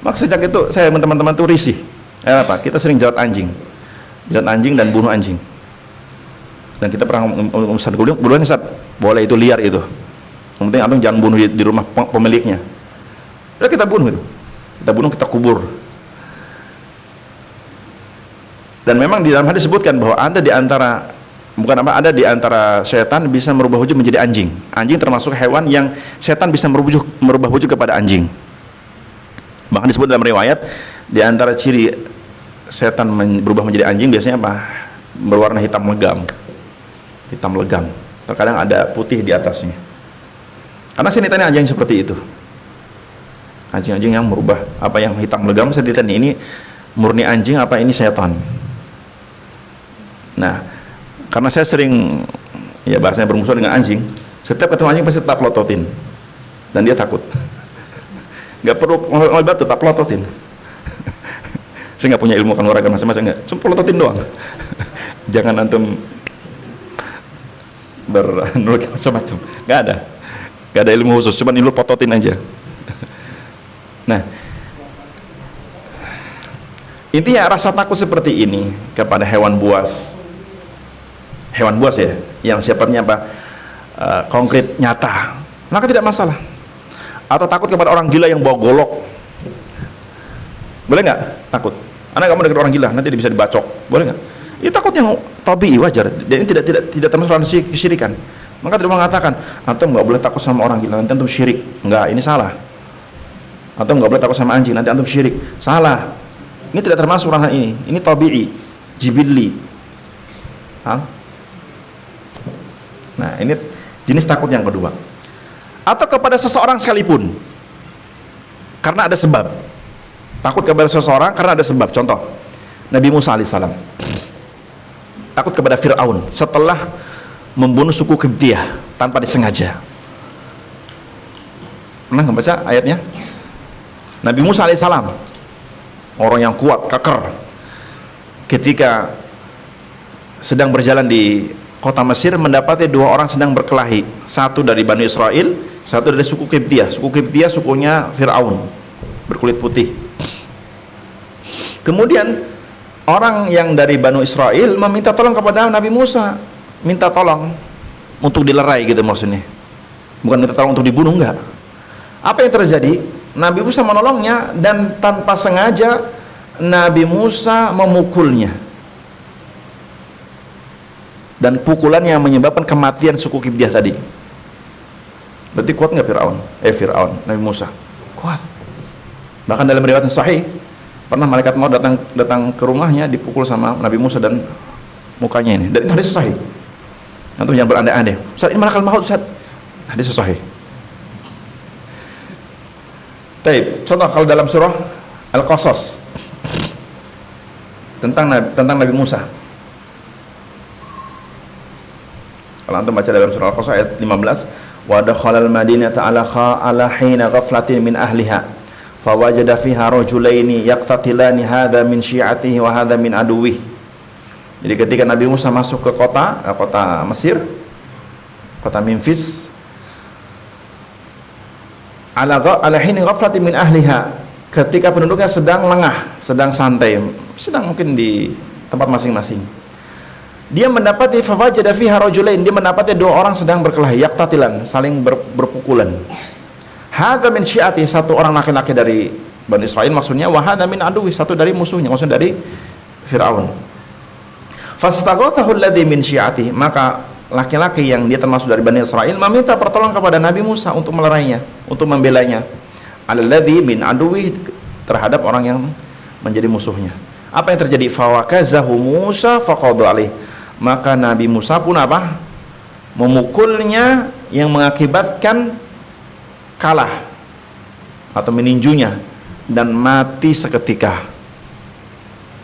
Maka sejak itu saya teman-teman tuh risih. Apa? Kita sering jawab anjing dan bunuh anjing. Dan kita pernah urusan boleh nggak, boleh, itu liar itu. Yang penting antum jangan bunuh di rumah pemiliknya. Udah kita bunuh itu. Kita bunuh, kita kubur. Dan memang di dalam hadis disebutkan bahwa ada di antara setan bisa merubah wujud menjadi anjing. Anjing termasuk hewan yang setan bisa merubah wujud kepada anjing. Bahkan disebut dalam riwayat di antara ciri setan berubah menjadi anjing biasanya apa? Berwarna hitam legam. Terkadang ada putih di atasnya. Karena saya ditanya anjing seperti itu, anjing-anjing yang merubah, apa yang hitam legam, saya ditanya ini murni anjing apa ini setan. Nah, karena saya sering ya bahasanya bermusuhan dengan anjing, setiap ketemu anjing pasti tetap pelototin, dan dia takut. Nggak perlu ngobat, tetap pelototin. Saya nggak punya ilmu kanuragan macam-macam, nggak, cuma pelototin doang. Jangan antum bernulik macam-macam, nggak ada ilmu khusus, cuma ilmu pototin aja. Nah, intinya rasa takut seperti ini kepada hewan buas ya, yang sifatnya apa, konkret, nyata, maka tidak masalah. Atau takut kepada orang gila yang bawa golok, boleh nggak? Takut, anak kamu dekat orang gila nanti bisa dibacok, boleh nggak? Ini takut yang tabii, wajar, dan ini tidak termasuk kesyirikan. Maka tidak mengatakan antum nggak boleh takut sama orang gila, nanti antum syirik. Enggak, ini salah. Antum nggak boleh takut sama anjing, nanti antum syirik. Salah. Ini tidak termasuk ranah ini. Ini tabi'i, jibilli. Nah, ini jenis takut yang kedua. Atau kepada seseorang sekalipun, karena ada sebab. Takut kepada seseorang karena ada sebab. Contoh, Nabi Musa alaihissalam takut kepada Fir'aun setelah membunuh suku Qibtiyah tanpa disengaja. Pernah membaca ayatnya? Nabi Musa alaihissalam, orang yang kuat, keker, ketika sedang berjalan di kota Mesir, mendapati dua orang sedang berkelahi, satu dari Bani Israel, satu dari suku Qibtiyah. Suku Qibtiyah sukunya Fir'aun, berkulit putih. Kemudian orang yang dari Bani Israel meminta tolong kepada Nabi Musa, minta tolong untuk dilerai gitu maksudnya, bukan minta tolong untuk dibunuh, enggak. Apa yang terjadi? Nabi Musa menolongnya, dan tanpa sengaja Nabi Musa memukulnya, dan pukulan yang menyebabkan kematian suku Qibtiyah tadi. Berarti kuat nggak Fir'aun? Nabi Musa kuat. Bahkan dalam riwayat sahih, pernah malaikat maut datang ke rumahnya, dipukul sama Nabi Musa dan mukanya ini. Dan itu hadis sahih. Nanti jangan berandai-andai, Ustaz ini malaikat maut, Ustaz. Hadis sahih. Baik, contoh kalau dalam surah Al-Qasas tentang Nabi Musa. Kalau antum baca dalam surah Al-Qasas ayat 15, wa dakhalal madinata ala hina ghaflatin min ahliha fawajada fiha rajulaini yaqtatilani hadza min syi'atihi wa hadza min aduwwihi. Jadi ketika Nabi Musa masuk ke kota Mesir, kota Memphis, ala hini ghaflatin min ahliha, ketika penduduknya sedang lengah, sedang santai, sedang mungkin di tempat masing-masing, dia mendapati fawajada fiha rajulain, dia mendapati dua orang sedang berkelahi, yaqtatilan, saling berpukulan. Hadza min syi'ati, satu orang laki-laki dari Bani Israil maksudnya, wa hadza min aduwi, satu dari musuhnya, maksudnya dari Fir'aun. Fastaghathahu alladhi min syi'ati, maka laki-laki yang dia termasuk dari Bani Israil meminta pertolongan kepada Nabi Musa untuk melerainya, untuk membelanya. Alladhi min aduwi, terhadap orang yang menjadi musuhnya. Apa yang terjadi? Fawakazahu Musa faqada alaih, maka Nabi Musa pun apa? Memukulnya, yang mengakibatkan kalah atau meninjunya dan mati seketika.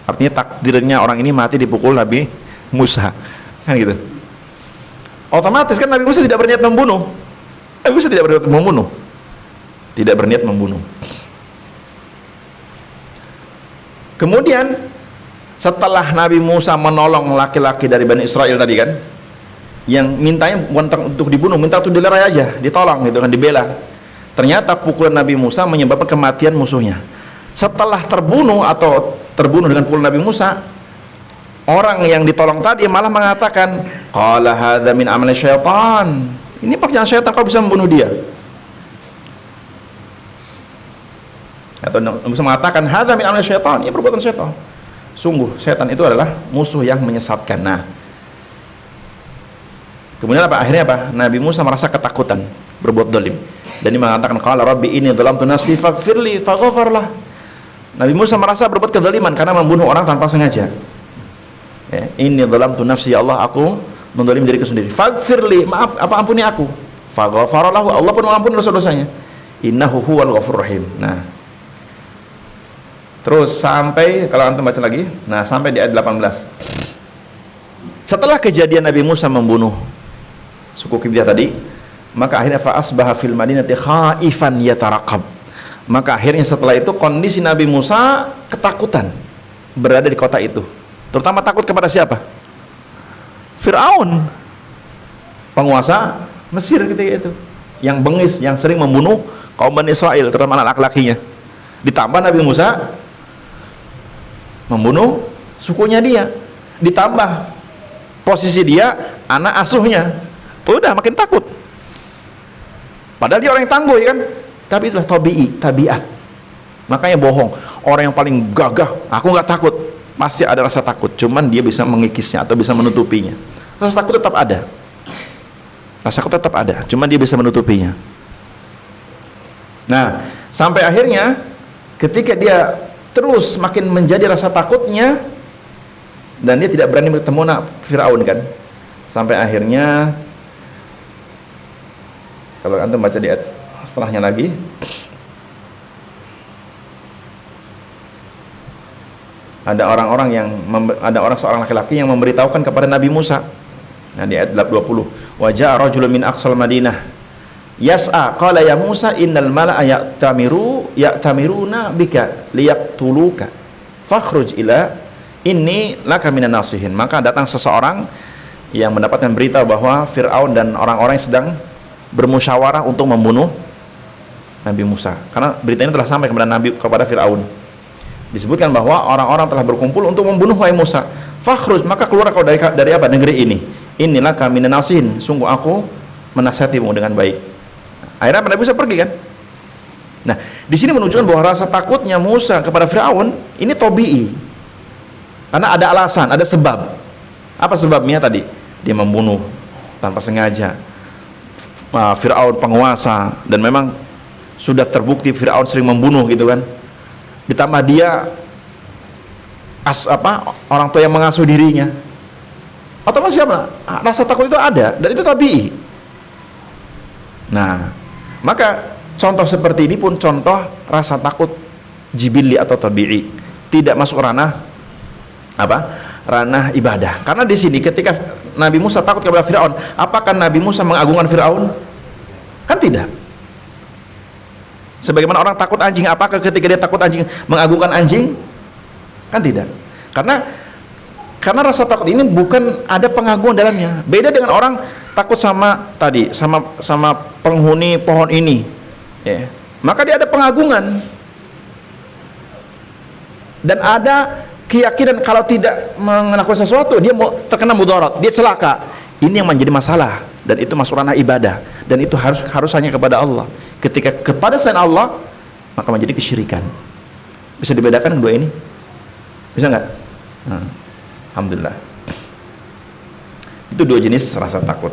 Artinya takdirnya orang ini mati dipukul Nabi Musa, kan gitu. Otomatis kan Nabi Musa tidak berniat membunuh. Nabi Musa tidak berniat membunuh. Tidak berniat membunuh. Kemudian setelah Nabi Musa menolong laki-laki dari Bani Israel tadi kan, yang mintanya bukan untuk dibunuh, minta untuk dilerai aja, ditolong gitu kan, dibela. Ternyata pukulan Nabi Musa menyebabkan kematian musuhnya. Setelah terbunuh dengan pukulan Nabi Musa, orang yang ditolong tadi malah mengatakan, qala hadza min amali syaitan, ini pekerjaan syaitan, kau bisa membunuh dia. Atau bisa mengatakan hadza min amali syaitan, ini perbuatan syaitan. Sungguh setan itu adalah musuh yang menyesatkan. Nah, kemudian apa? Akhirnya apa? Nabi Musa merasa ketakutan berbuat dolim, dan dia mengatakan, qala rabbi inni dhalamtu nafsi faghfirli faghfarlah. Nabi Musa merasa berbuat kezaliman karena membunuh orang tanpa sengaja. Inni dhalamtu nafsi, ya Allah, aku mendolim diriku sendiri. Faghfirli, maaf, apa ampuni aku. Faghfarallahu, Allah pun mengampuni dosa-dosanya. Innahu huwal ghafurur rahim. Nah, terus sampai, kalau antum baca lagi, nah sampai di ayat 18. Setelah kejadian Nabi Musa membunuh suku Qibtiyah tadi, maka akhirnya fa asbaha fil madinati khaifan yataraqab. Maka akhirnya setelah itu kondisi Nabi Musa ketakutan berada di kota itu. Terutama takut kepada siapa? Fir'aun, penguasa Mesir ketika itu, yang bengis, yang sering membunuh kaum Bani Israel, terutama anak laki-lakinya. Ditambah Nabi Musa membunuh sukunya dia, ditambah posisi dia anak asuhnya, udah makin takut. Padahal dia orang yang tangguh, ya kan? Tapi itulah tabiat. Makanya bohong. Orang yang paling gagah, aku nggak takut, pasti ada rasa takut. Cuman dia bisa mengikisnya atau bisa menutupinya. Rasa takut tetap ada. Rasa takut tetap ada. Cuman dia bisa menutupinya. Nah, sampai akhirnya ketika dia terus makin menjadi rasa takutnya, dan dia tidak berani bertemu Fir'aun kan, sampai akhirnya kalau antum baca di ayat setelahnya lagi, ada seorang laki-laki yang memberitahukan kepada Nabi Musa. Nah, di ayat 20, wa ja'a rajulun min aqsal Madinah yas'a qala ya Musa innal mala'a ya'tamiruna bika liyaqtuluka fakhruj ila inni laka minan nasihin. Maka datang seseorang yang mendapatkan berita bahwa Fir'aun dan orang-orang yang sedang bermusyawarah untuk membunuh Nabi Musa, karena berita ini telah sampai kepada Fir'aun. Disebutkan bahwa orang-orang telah berkumpul untuk membunuh wahai Musa. Fakhruj, maka keluar kau dari apa? Negeri ini. Inilah kami nasihin, sungguh aku menasihatimu dengan baik. Akhirnya Nabi Musa pergi kan. Nah, di sini menunjukkan bahwa rasa takutnya Musa kepada Fir'aun ini tabii, karena ada alasan, ada sebab. Apa sebabnya tadi? Dia membunuh tanpa sengaja. Fir'aun penguasa, dan memang sudah terbukti Fir'aun sering membunuh gitu kan. Ditambah dia orang tua yang mengasuh dirinya, otomatis siapa? Rasa takut itu ada, dan itu tabii. Nah, maka contoh seperti ini pun contoh rasa takut jibili atau tabii, tidak masuk ranah ranah ibadah. Karena di sini ketika Nabi Musa takut kepada Fir'aun, apakah Nabi Musa mengagungkan Fir'aun? Kan tidak. Sebagaimana orang takut anjing, apakah ketika dia takut anjing mengagungkan anjing? Kan tidak. Karena rasa takut ini bukan ada pengagungan dalamnya. Beda dengan orang takut sama penghuni pohon ini, ya. Maka dia ada pengagungan dan ada keyakinan kalau tidak melakukan sesuatu dia mau terkena mudarat, dia celaka. Ini yang menjadi masalah, dan itu masuk ranah ibadah, dan itu harus hanya kepada Allah. Ketika kepada selain Allah, maka menjadi kesyirikan. Bisa dibedakan dua ini? Bisa nggak? Alhamdulillah. Itu dua jenis rasa takut.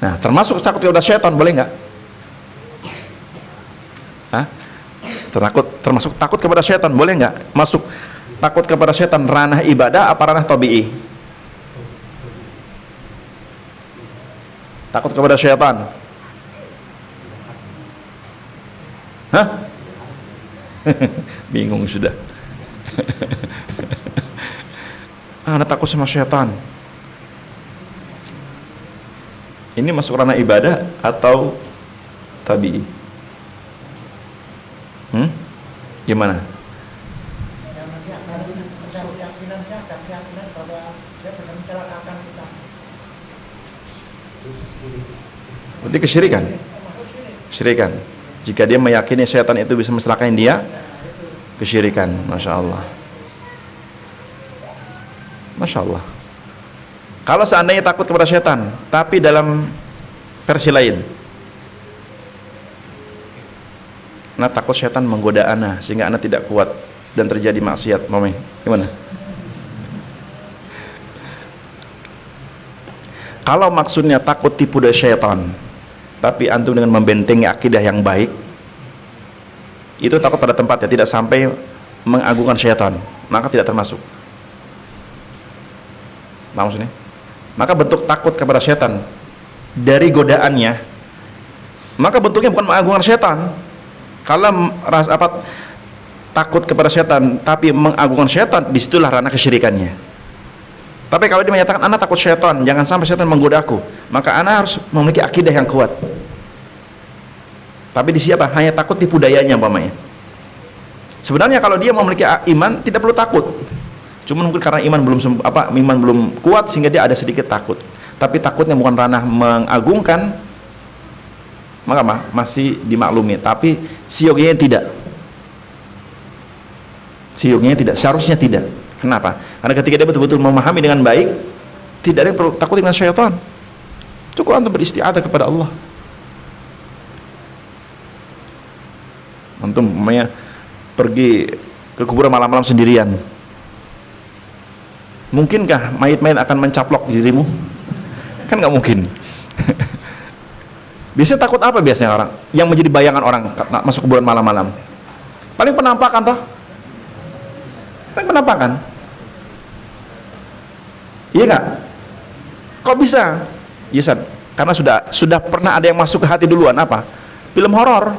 Nah, termasuk takut kepada syaitan, boleh nggak? Termasuk takut kepada syaitan, boleh nggak? Masuk takut kepada syaitan ranah ibadah apa ranah tabii? Takut kepada syaitan. Bingung sudah. Anak takut sama syaitan. Ini masuk ranah ibadah atau tabii? Gimana? Berarti kesyirikan. Kesyirikan. Jika dia meyakini syaitan itu bisa mencelakain dia, kesyirikan. Masya Allah. Masya Allah. Kalau seandainya takut kepada syaitan, tapi dalam versi lain, nah takut syaitan menggoda ana sehingga ana tidak kuat dan terjadi maksiat, Mami, gimana? Kalau maksudnya takut tipu dari syaitan, tapi antum dengan membentengi akidah yang baik, itu takut pada tempatnya, tidak sampai mengagungkan syaitan, maka tidak termasuk. Maksudnya, maka bentuk takut kepada syaitan dari godaannya, maka bentuknya bukan mengagungkan syaitan. Kalau takut kepada syaitan tapi mengagungkan syaitan, disitulah ranah kesyirikannya. Tapi kalau dia menyatakan anak takut syaitan, jangan sampai syaitan menggodaku, maka anak harus memiliki akidah yang kuat. Tapi di siapa? Hanya takut tipu dayanya umpamanya. Sebenarnya kalau dia memiliki iman tidak perlu takut. Cuma mungkin karena iman belum kuat sehingga dia ada sedikit takut. Tapi takutnya bukan ranah mengagungkan, maka masih dimaklumi. Tapi siognya tidak. Siognya tidak, seharusnya tidak. Kenapa? Karena ketika dia betul-betul memahami dengan baik, tidak ada yang perlu takut dengan syaitan. Cukup antum beristiadah kepada Allah. Antum pergi ke kuburan malam-malam sendirian, mungkinkah mayit-mayit akan mencaplok dirimu? Kan nggak mungkin. Biasanya takut apa biasanya orang? Yang menjadi bayangan orang masuk kuburan malam-malam. Paling penampakan toh. Paling penampakan. Iya nggak? Kok bisa? Iya, San. Karena sudah pernah ada yang masuk ke hati duluan. Apa? Film horor.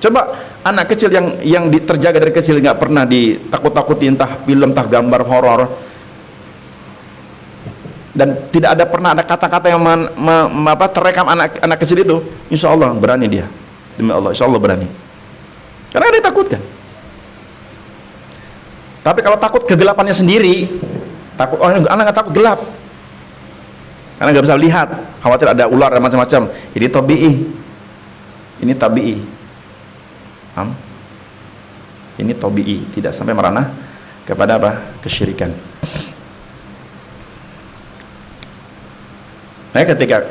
Coba anak kecil yang terjaga dari kecil, nggak pernah ditakut-takuti entah film, entah gambar horor, dan tidak ada pernah ada kata-kata yang terekam anak kecil itu, insya Allah berani dia, demi Allah, insya Allah berani, karena dia takutkan. Tapi kalau takut kegelapannya sendiri, takut anak nggak takut gelap, karena nggak bisa lihat, khawatir ada ular dan macam-macam. Ini tabi'i, ini tabi'i, ini tabi'i, tidak sampai meranah kepada apa? Kesyirikan. Nah, ketika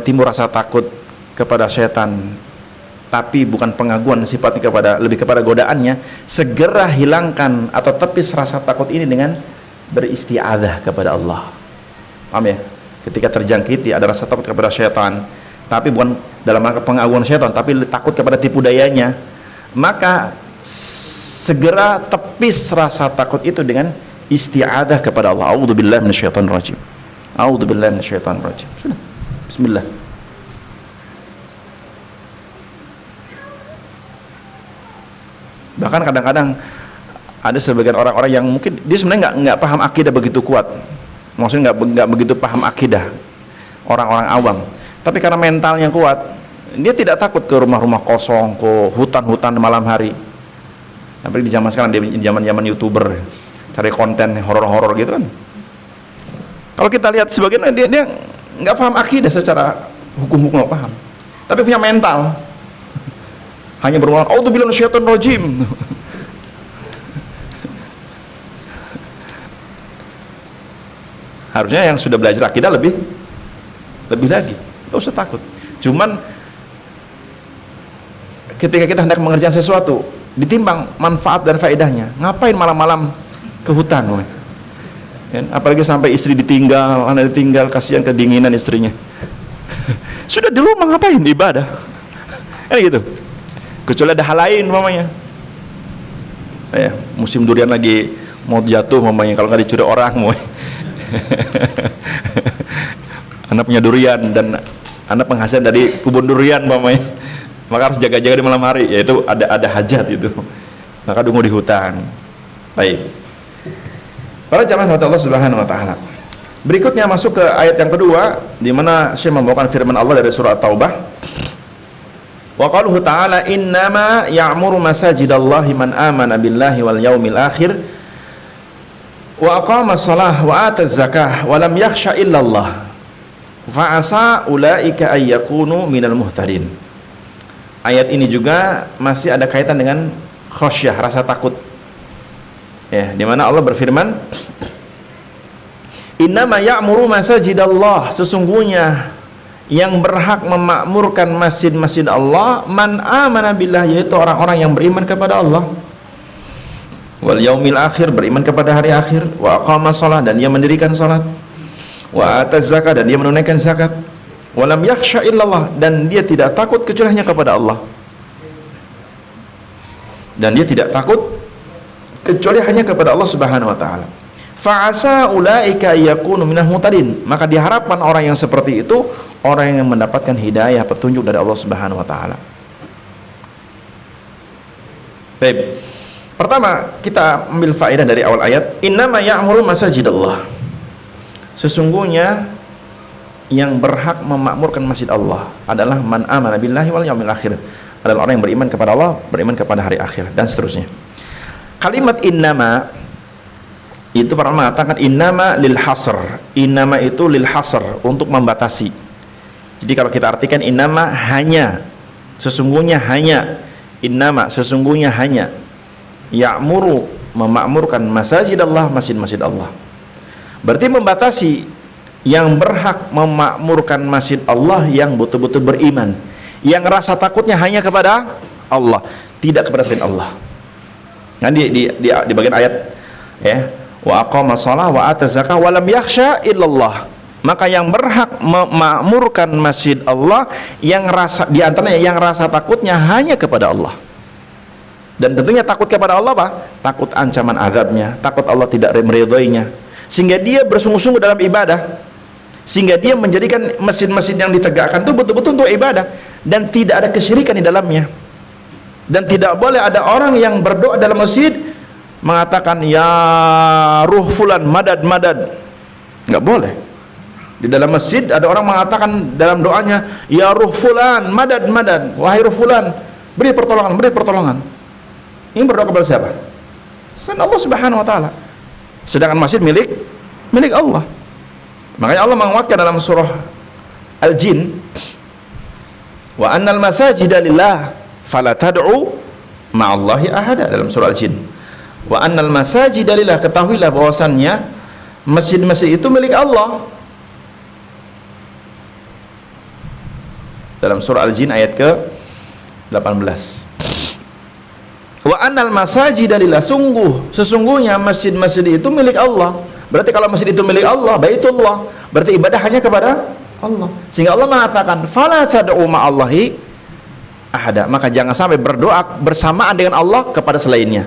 timbul rasa takut kepada setan, tapi bukan pengaguan sifatnya lebih kepada godaannya, segera hilangkan atau tepis rasa takut ini dengan beristiadzah kepada Allah. Paham ya? Ketika terjangkiti ada rasa takut kepada setan, tapi bukan dalam rangka pengaguan setan, tapi takut kepada tipu dayanya, maka segera tepis rasa takut itu dengan isti'adah kepada Allah. A'udzubillahi minasyaitonir rajim. A'udzubillahi minasyaitonir rajim. Sudah. Bismillah. Bahkan kadang-kadang ada sebagian orang-orang yang mungkin dia sebenarnya nggak paham akidah begitu kuat. Maksudnya nggak begitu paham akidah. Orang-orang awam. Tapi karena mentalnya kuat, dia tidak takut ke rumah-rumah kosong, ke hutan-hutan malam hari. Apalagi di zaman sekarang, di zaman-zaman YouTuber cari konten horor-horor gitu kan. Kalau kita lihat sebagian dia nggak paham akidah secara hukum-hukum, nggak paham. Tapi punya mental. Hanya bermuara auzubillahi minasyaitonir rajim. Harusnya yang sudah belajar akidah lebih lagi. Gak usah takut. Cuman ketika kita hendak mengerjakan sesuatu, ditimbang manfaat dan faedahnya, ngapain malam-malam ke hutan, woy? Apalagi sampai istri ditinggal, anak ditinggal, kasihan kedinginan istrinya. Sudah di rumah ngapain? Ibadah. Gitu. Kecuali ada hal lain mamanya. Musim durian lagi mau jatuh mamanya, kalau nggak dicuri orang, woy. Anak punya durian dan anak penghasilan dari kebun durian mamanya, maka harus jaga-jaga di malam hari, yaitu ada hajat itu, maka tunggu di hutan. Baik, para jamaah Allah Subhanahu wa taala. Berikutnya masuk ke ayat yang kedua, di mana Syekh membawakan firman Allah dari surah Taubah. Wa qaluhu ta'ala innama ya'muru masajidallahi man amana billahi wal yaumil akhir wa aqama shalah wa ata zakah wa lam yakhsha illallah fa'asa ulaika ayyakunu minal muhtadin. Ayat ini juga masih ada kaitan dengan khasyah, rasa takut. Di mana Allah berfirman, innama ya'muru masajidallah, sesungguhnya yang berhak memakmurkan masjid-masjid Allah man amana billah, yaitu orang-orang yang beriman kepada Allah, wal yaumil akhir, beriman kepada hari akhir, wa aqama shalah, dan dia mendirikan salat, wa ataz zakat, dan dia menunaikan zakat, wa lam yakhsha illallah, dan dia tidak takut kecuali hanya kepada Allah, dan dia tidak takut kecuali hanya kepada Allah Subhanahu wa taala. Fa'asa ulaika yakunu minal muhtadin, maka diharapkan orang yang seperti itu orang yang mendapatkan hidayah, petunjuk dari Allah Subhanahu wa taala. Baik. Pertama, kita ambil faedah dari awal ayat, innama ya'muru masajidallah. Sesungguhnya yang berhak memakmurkan masjid Allah adalah man amana billahi wal yaumil akhir, adalah orang yang beriman kepada Allah, beriman kepada hari akhir, dan seterusnya. Kalimat innama itu para ulama mengatakan innama lil hasr. Innama itu lil hasr, untuk membatasi. Jadi kalau kita artikan innama hanya, sesungguhnya hanya, innama sesungguhnya hanya, ya'muru memakmurkan masjid Allah, masjid-masjid Allah. Berarti membatasi yang berhak memakmurkan masjid Allah yang betul-betul beriman, yang rasa takutnya hanya kepada Allah, tidak kepada selain Allah. Nah, di bagian ayat wa aqama shalah wa ata zakah wa lam yakhsha illallah, Maka yang berhak memakmurkan masjid Allah yang rasa, di antaranya yang rasa takutnya hanya kepada Allah. Dan tentunya takut kepada Allah apa? Takut ancaman azabnya, takut Allah tidak meridhoinya. Sehingga dia bersungguh-sungguh dalam ibadah. Sehingga dia menjadikan masjid-masjid yang ditegakkan itu betul-betul untuk ibadah dan tidak ada kesyirikan di dalamnya. Dan tidak boleh ada orang yang berdoa dalam masjid mengatakan ya ruh fulan madad madad. Nggak boleh. Di dalam masjid ada orang mengatakan dalam doanya ya ruh fulan madad madad, wahai ruh fulan beri pertolongan, beri pertolongan. Ini berdoa kepada siapa? Selain Allah Subhanahu wa taala. Sedangkan masjid milik Allah. Makanya Allah menguatkan dalam surah Al-Jin, wa annal masajida lillah fala tad'u ma'allahi ahada, dalam surah Al-Jin. Wa annal masajida lillah, ketahuilah bahwasannya masjid-masjid itu milik Allah. Dalam surah Al-Jin ayat ke-18. Wa annal masajida lillah, sesungguhnya masjid-masjid itu milik Allah. Berarti kalau masjid itu milik Allah, Baitullah, berarti ibadah hanya kepada Allah. Sehingga Allah mengatakan fala tad'u ma'allahi ahada, maka jangan sampai berdoa bersamaan dengan Allah kepada selainnya.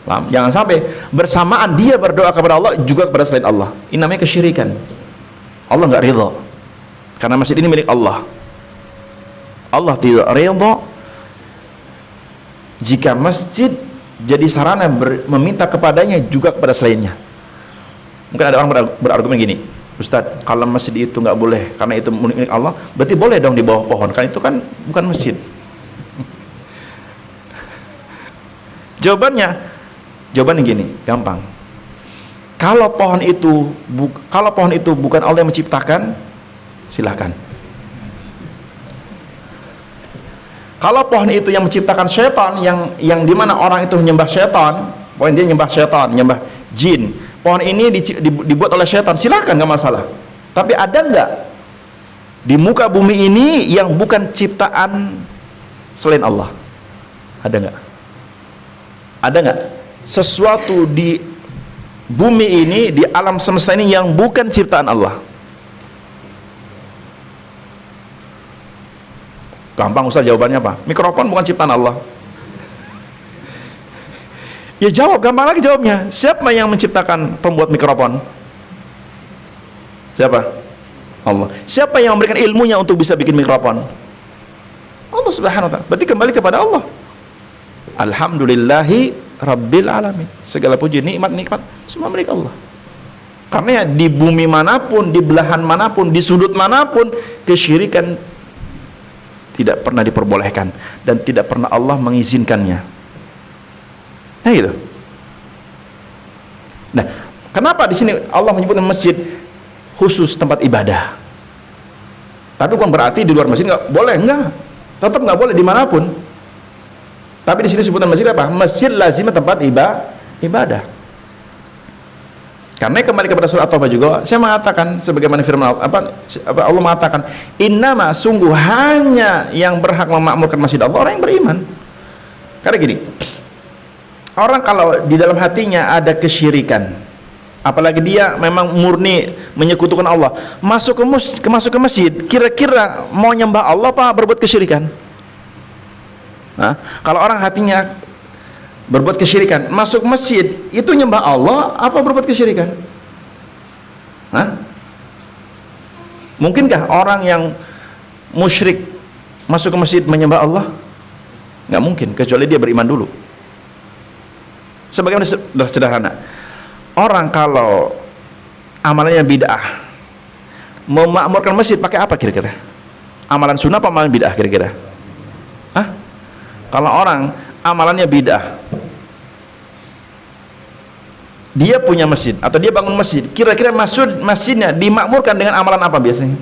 Paham? Jangan sampai bersamaan dia berdoa kepada Allah juga kepada selain Allah. Ini namanya kesyirikan. Allah nggak ridha. Karena masjid ini milik Allah. Allah tidak ridha jika masjid jadi sarana meminta kepadanya juga kepada selainnya. Mungkin ada orang berargumen gini, Ustadz, kalau masjid itu nggak boleh karena itu milik Allah, berarti boleh dong di bawah pohon, kan itu kan bukan masjid. Jawabannya gini, gampang. Kalau pohon itu bukan Allah yang menciptakan, silakan. Kalau pohon itu yang menciptakan syaitan, yang dimana orang itu menyembah syaitan, pohon dia nyembah syaitan, nyembah jin, pohon ini dibuat oleh syaitan, silakan, nggak masalah. Tapi ada nggak di muka bumi ini yang bukan ciptaan selain Allah? Ada nggak? Ada nggak sesuatu di bumi ini, di alam semesta ini yang bukan ciptaan Allah? Gampang Ustaz, jawabannya apa? Mikrofon bukan ciptaan Allah. Ya jawab, gampang lagi jawabnya. Siapa yang menciptakan pembuat mikrofon? Siapa? Allah. Siapa yang memberikan ilmunya untuk bisa bikin mikrofon? Allah Subhanahu wa ta'ala. Berarti kembali kepada Allah. Alhamdulillahi Rabbil Alamin. Segala puji, nikmat-nikmat semua milik Allah. Karena ya, di bumi manapun, di belahan manapun, di sudut manapun, kesyirikan tidak pernah diperbolehkan dan tidak pernah Allah mengizinkannya. Nah gitu. Nah, kenapa di sini Allah menyebutkan masjid khusus tempat ibadah? Tapi bukan berarti di luar masjid nggak boleh, enggak. Tetap nggak boleh dimanapun. Tapi di sini sebutan masjid apa? Masjid lazimah tempat ibadah. Karena kembali kepada surat At-Taubah juga, saya mengatakan sebagaimana firman Allah mengatakan, innama, sungguh hanya yang berhak memakmurkan masjid Allah orang yang beriman. Karena gini, orang kalau di dalam hatinya ada kesyirikan, apalagi dia memang murni menyekutukan Allah, masuk ke masjid, kira-kira mau nyembah Allah apa berbuat kesyirikan? Nah, kalau orang hatinya berbuat kesyirikan, masuk masjid itu nyembah Allah apa berbuat kesyirikan? Hah? Mungkinkah orang yang musyrik masuk ke masjid menyembah Allah? Nggak mungkin, kecuali dia beriman dulu. Sebagaimana sudah sederhana, orang kalau amalannya bid'ah memakmurkan masjid pakai apa kira-kira? Amalan sunnah apa amalan bid'ah kira-kira? Hah? Kalau orang amalannya bid'ah, dia punya masjid atau dia bangun masjid, kira-kira masjidnya dimakmurkan dengan amalan apa biasanya?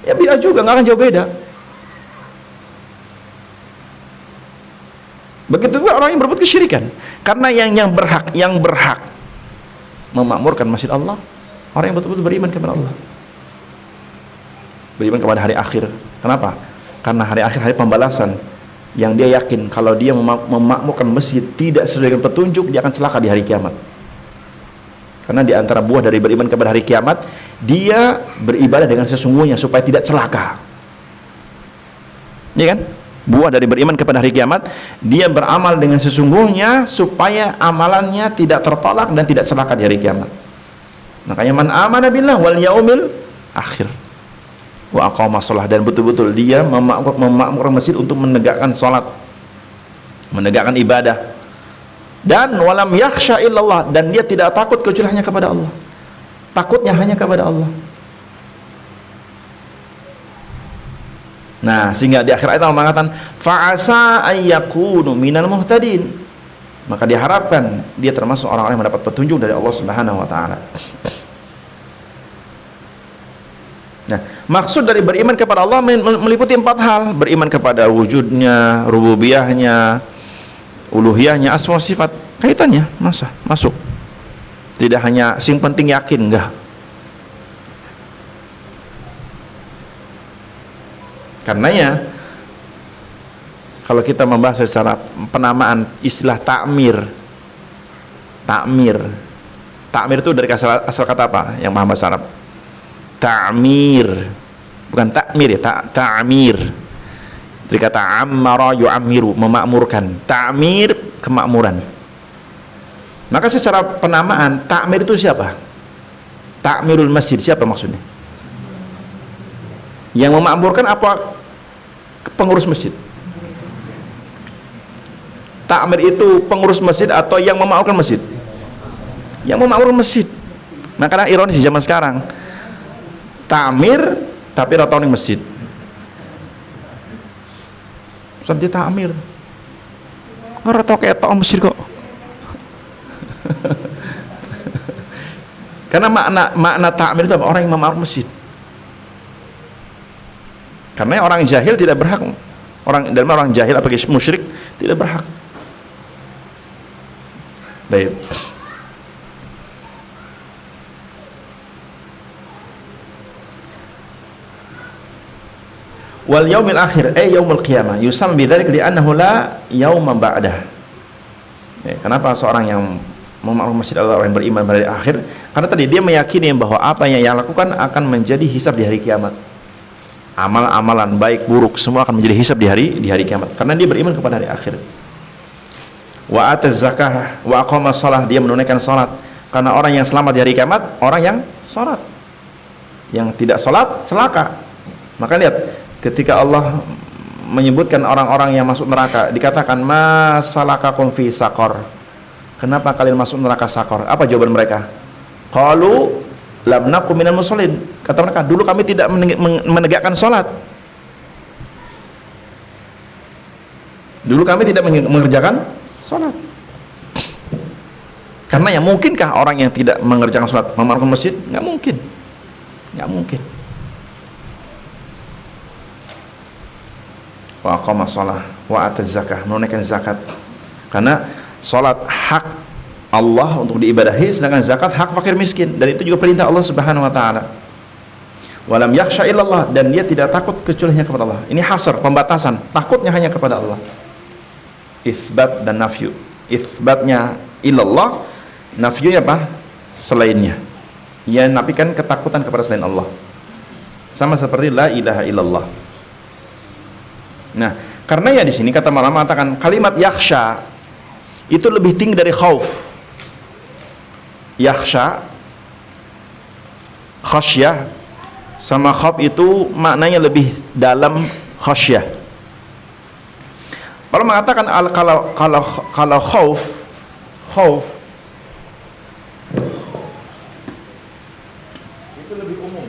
Ya bid'ah juga, nggak akan jauh beda. Begitu juga orang yang berbuat kesyirikan. Karena yang berhak memakmurkan masjid Allah, orang yang betul-betul beriman kepada Allah, beriman kepada hari akhir. Kenapa? Karena hari akhir, hari pembalasan, yang dia yakin kalau dia memakmurkan masjid tidak sesuai dengan petunjuk, dia akan celaka di hari kiamat. Karena di antara buah dari beriman kepada hari kiamat, dia beribadah dengan sesungguhnya supaya tidak celaka. Ya kan? Buah dari beriman kepada hari kiamat, dia beramal dengan sesungguhnya supaya amalannya tidak tertolak dan tidak celaka di hari kiamat. Makanya man amana billah wal yaumil akhir wa aqama shalah, dan betul-betul dia memakmurkan masjid untuk menegakkan salat, menegakkan ibadah, dan walam yakhsha illallah, dan dia tidak takut kecuali hanya kepada Allah. Takutnya hanya kepada Allah. Nah, sehingga di akhir ayat Allah mengatakan fa'asa ayyakunu minal muhtadin, maka diharapkan dia termasuk orang-orang yang mendapat petunjuk dari Allah Subhanahu wa taala. Nah, maksud dari beriman kepada Allah meliputi 4 hal: beriman kepada wujudnya, rububiyahnya, uluhiyahnya, asma sifat. Kaitannya masuk. Tidak hanya sing penting yakin, enggak. Karenanya kalau kita membahas secara penamaan istilah takmir itu dari asal kata apa yang paham bahasa Arab? Ta'mir, bukan takmir ya, ta'mir dari kata ammara yu'ammiru, memakmurkan. Ta'mir, kemakmuran. Maka secara penamaan takmir itu siapa? Takmirul masjid, siapa maksudnya? Yang memakmurkan apa? Pengurus masjid. Takmir itu pengurus masjid atau yang memakmurkan masjid? Yang memakmurkan masjid. Makanya ironis di zaman sekarang, takmir tapi ratau ning masjid. Ustaz dia takmir, nggak ratau ketok masjid kok. Karena makna takmir itu apa? Orang yang memakmurkan masjid. Karena orang jahil tidak berhak, orang jahil apalagi musyrik tidak berhak. Baik. Wal yaumil akhir yaumul qiyamah yusam bidzalik li'annahu la yauma ba'dah. Kenapa seorang yang memakmurkan masjid adalah orang yang beriman pada hari akhir? Karena tadi dia meyakini bahwa apa yang ia lakukan akan menjadi hisab di hari kiamat. Amal-amalan baik buruk semua akan menjadi hisab di hari kiamat, karena dia beriman kepada hari akhir. Wa ataz zakah wa aqama shalah, dia menunaikan salat. Karena orang yang selamat di hari kiamat orang yang salat. Yang tidak salat celaka. Maka lihat ketika Allah menyebutkan orang-orang yang masuk neraka, dikatakan ma salakakum fi saqar, kenapa kalian masuk neraka saqar? Apa jawaban mereka? Qalu lam nakum minal musallin, kata mereka dulu kami tidak menegakkan sholat, dulu kami tidak mengerjakan sholat. Karena yang mungkinkah orang yang tidak mengerjakan sholat memakmurkan masjid? Nggak mungkin. Wa aqama shalah wa ataz zakah, menunaikan zakat. Karena sholat hak Allah untuk diibadahi, sedangkan zakat hak fakir miskin, dan itu juga perintah Allah Subhanahu wa taala. Walam yakhsha illallah, dan dia tidak takut kecuali hanya kepada Allah. Ini hasr, pembatasan, takutnya hanya kepada Allah. Itsbat dan nafyu. Itsbatnya illallah, nafyunya apa? Selainnya. Ia nafikan ketakutan kepada selain Allah. Sama seperti la ilaha illallah. Nah, karena ya di sini kata ulama mengatakan kalimat yakhsha itu lebih tinggi dari khauf. Yakhsha, khasyah sama khauf itu maknanya lebih dalam khasyah. Kalau mengatakan kalau khauf itu lebih umum.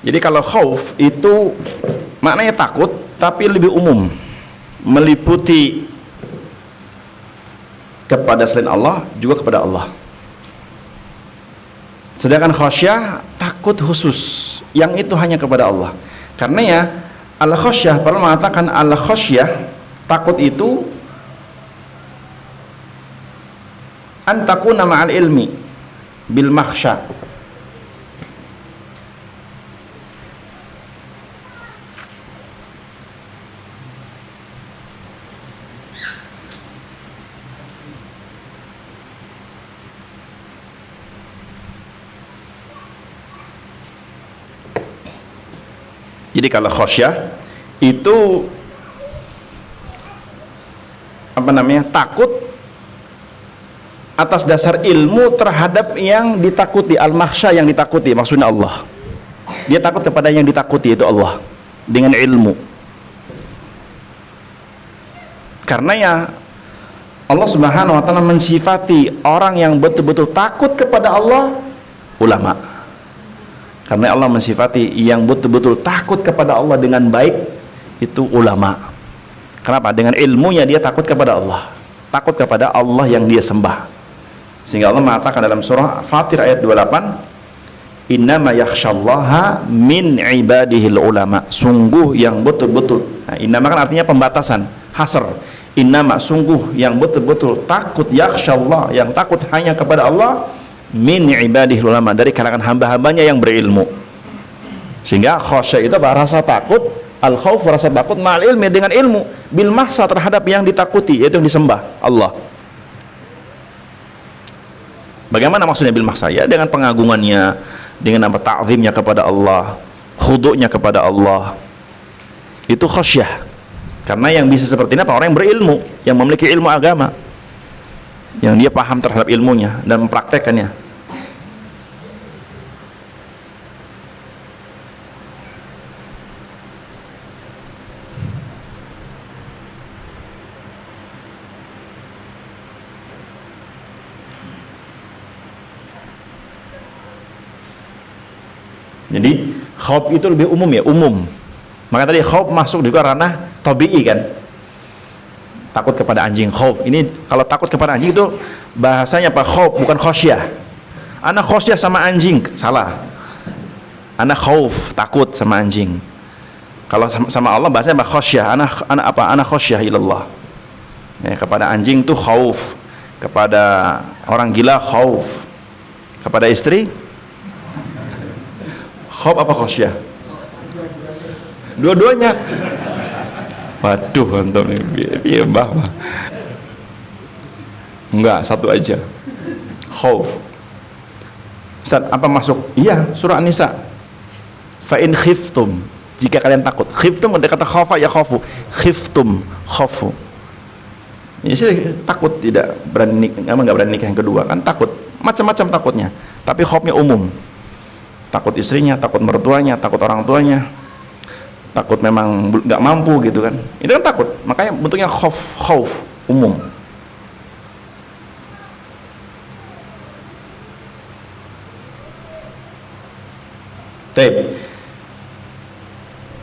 Jadi kalau khauf itu maknanya takut, tapi lebih umum, meliputi kepada selain Allah juga kepada Allah. Sedangkan khasyah takut khusus, yang itu hanya kepada Allah. Karena ya al-khasyah, para mengatakan al-khasyah, takut itu an takuna ma'al ilmi bil makhsya. Jadi kalau khasyah itu apa namanya, takut atas dasar ilmu terhadap yang ditakuti, al-makhsya, yang ditakuti maksudnya Allah. Dia takut kepada yang ditakuti, itu Allah, dengan ilmu. Karena ya Allah Subhanahu wa taala mensifati orang yang betul-betul takut kepada Allah ulama. Karena Allah mensifati yang betul-betul takut kepada Allah dengan baik itu ulama. Kenapa? Dengan ilmunya dia takut kepada Allah, takut kepada Allah yang dia sembah. Sehingga Allah mengatakan dalam surah Fatir ayat 28, innama yakhsyallaha min ibadihil ulama. Sungguh yang betul-betul, nah, innama kan artinya pembatasan, hasr. Innama, sungguh yang betul-betul takut, yakhsyallah, yang takut hanya kepada Allah, min ibadihil ulama, dari kalangan hamba-hambanya yang berilmu. Sehingga khasyah itu apa? Rasa takut, al-khauf, rasa takut ma'al ilmi, dengan ilmu, bil mahsa, terhadap yang ditakuti, yaitu yang disembah Allah. Bagaimana maksudnya bil mahsa? Ya dengan pengagungannya, dengan apa, ta'zimnya kepada Allah, khudu'nya kepada Allah, itu khasyah. Karena yang bisa seperti ini apa? Orang yang berilmu, yang memiliki ilmu agama, yang dia paham terhadap ilmunya dan mempraktekannya. Jadi khauf itu lebih umum ya, umum. Maka tadi khauf masuk juga ranah tabi'i kan, takut kepada anjing, khauf. Ini kalau takut kepada anjing itu bahasanya apa? Khauf, bukan khasyah. Ana khasyah sama anjing, salah. Ana khauf, takut sama anjing. Kalau sama Allah bahasanya apa? Khasyah. Ana apa? Ana khasyah ilallah. Ya, kepada anjing itu khauf, kepada orang gila khauf, kepada istri khauf apa khasyah? Dua-duanya. Waduh, antum ini mbah. Enggak, satu aja. Khauf. Ustaz, apa masuk? Iya, surah An-Nisa. Fa in khiftum, jika kalian takut. Khiftum ada kata khaufa, ya khaufu. Khiftum, khaufu. Ya sih, takut tidak berani, enggak berani nikah yang kedua kan, takut. Macam-macam takutnya. Tapi khaufnya umum. Takut istrinya, takut mertuanya, takut orang tuanya, takut memang nggak mampu gitu kan, itu kan takut. Makanya bentuknya khauf umum.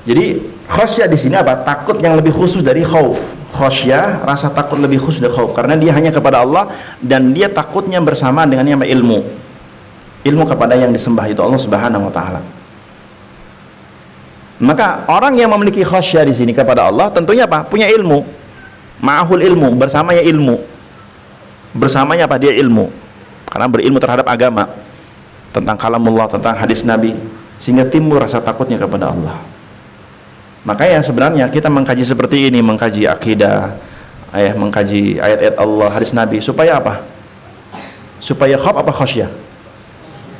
Jadi khasyah di sini apa? Takut yang lebih khusus dari khauf. Khasyah, rasa takut lebih khusus dari khauf, karena dia hanya kepada Allah dan dia takutnya bersama dengan yang ilmu. Ilmu kepada yang disembah itu Allah Subhanahu wa taala. Maka orang yang memiliki khasyah di sini kepada Allah tentunya apa? Punya ilmu. Ma'ahul ilmu, bersamanya ilmu. Bersamanya apa? Dia ilmu. Karena berilmu terhadap agama, tentang kalamullah, tentang hadis Nabi, sehingga timbul rasa takutnya kepada Allah. Makanya sebenarnya kita mengkaji seperti ini, mengkaji akidah, mengkaji ayat-ayat Allah, hadis Nabi, supaya apa? Supaya khauf apa khasyah?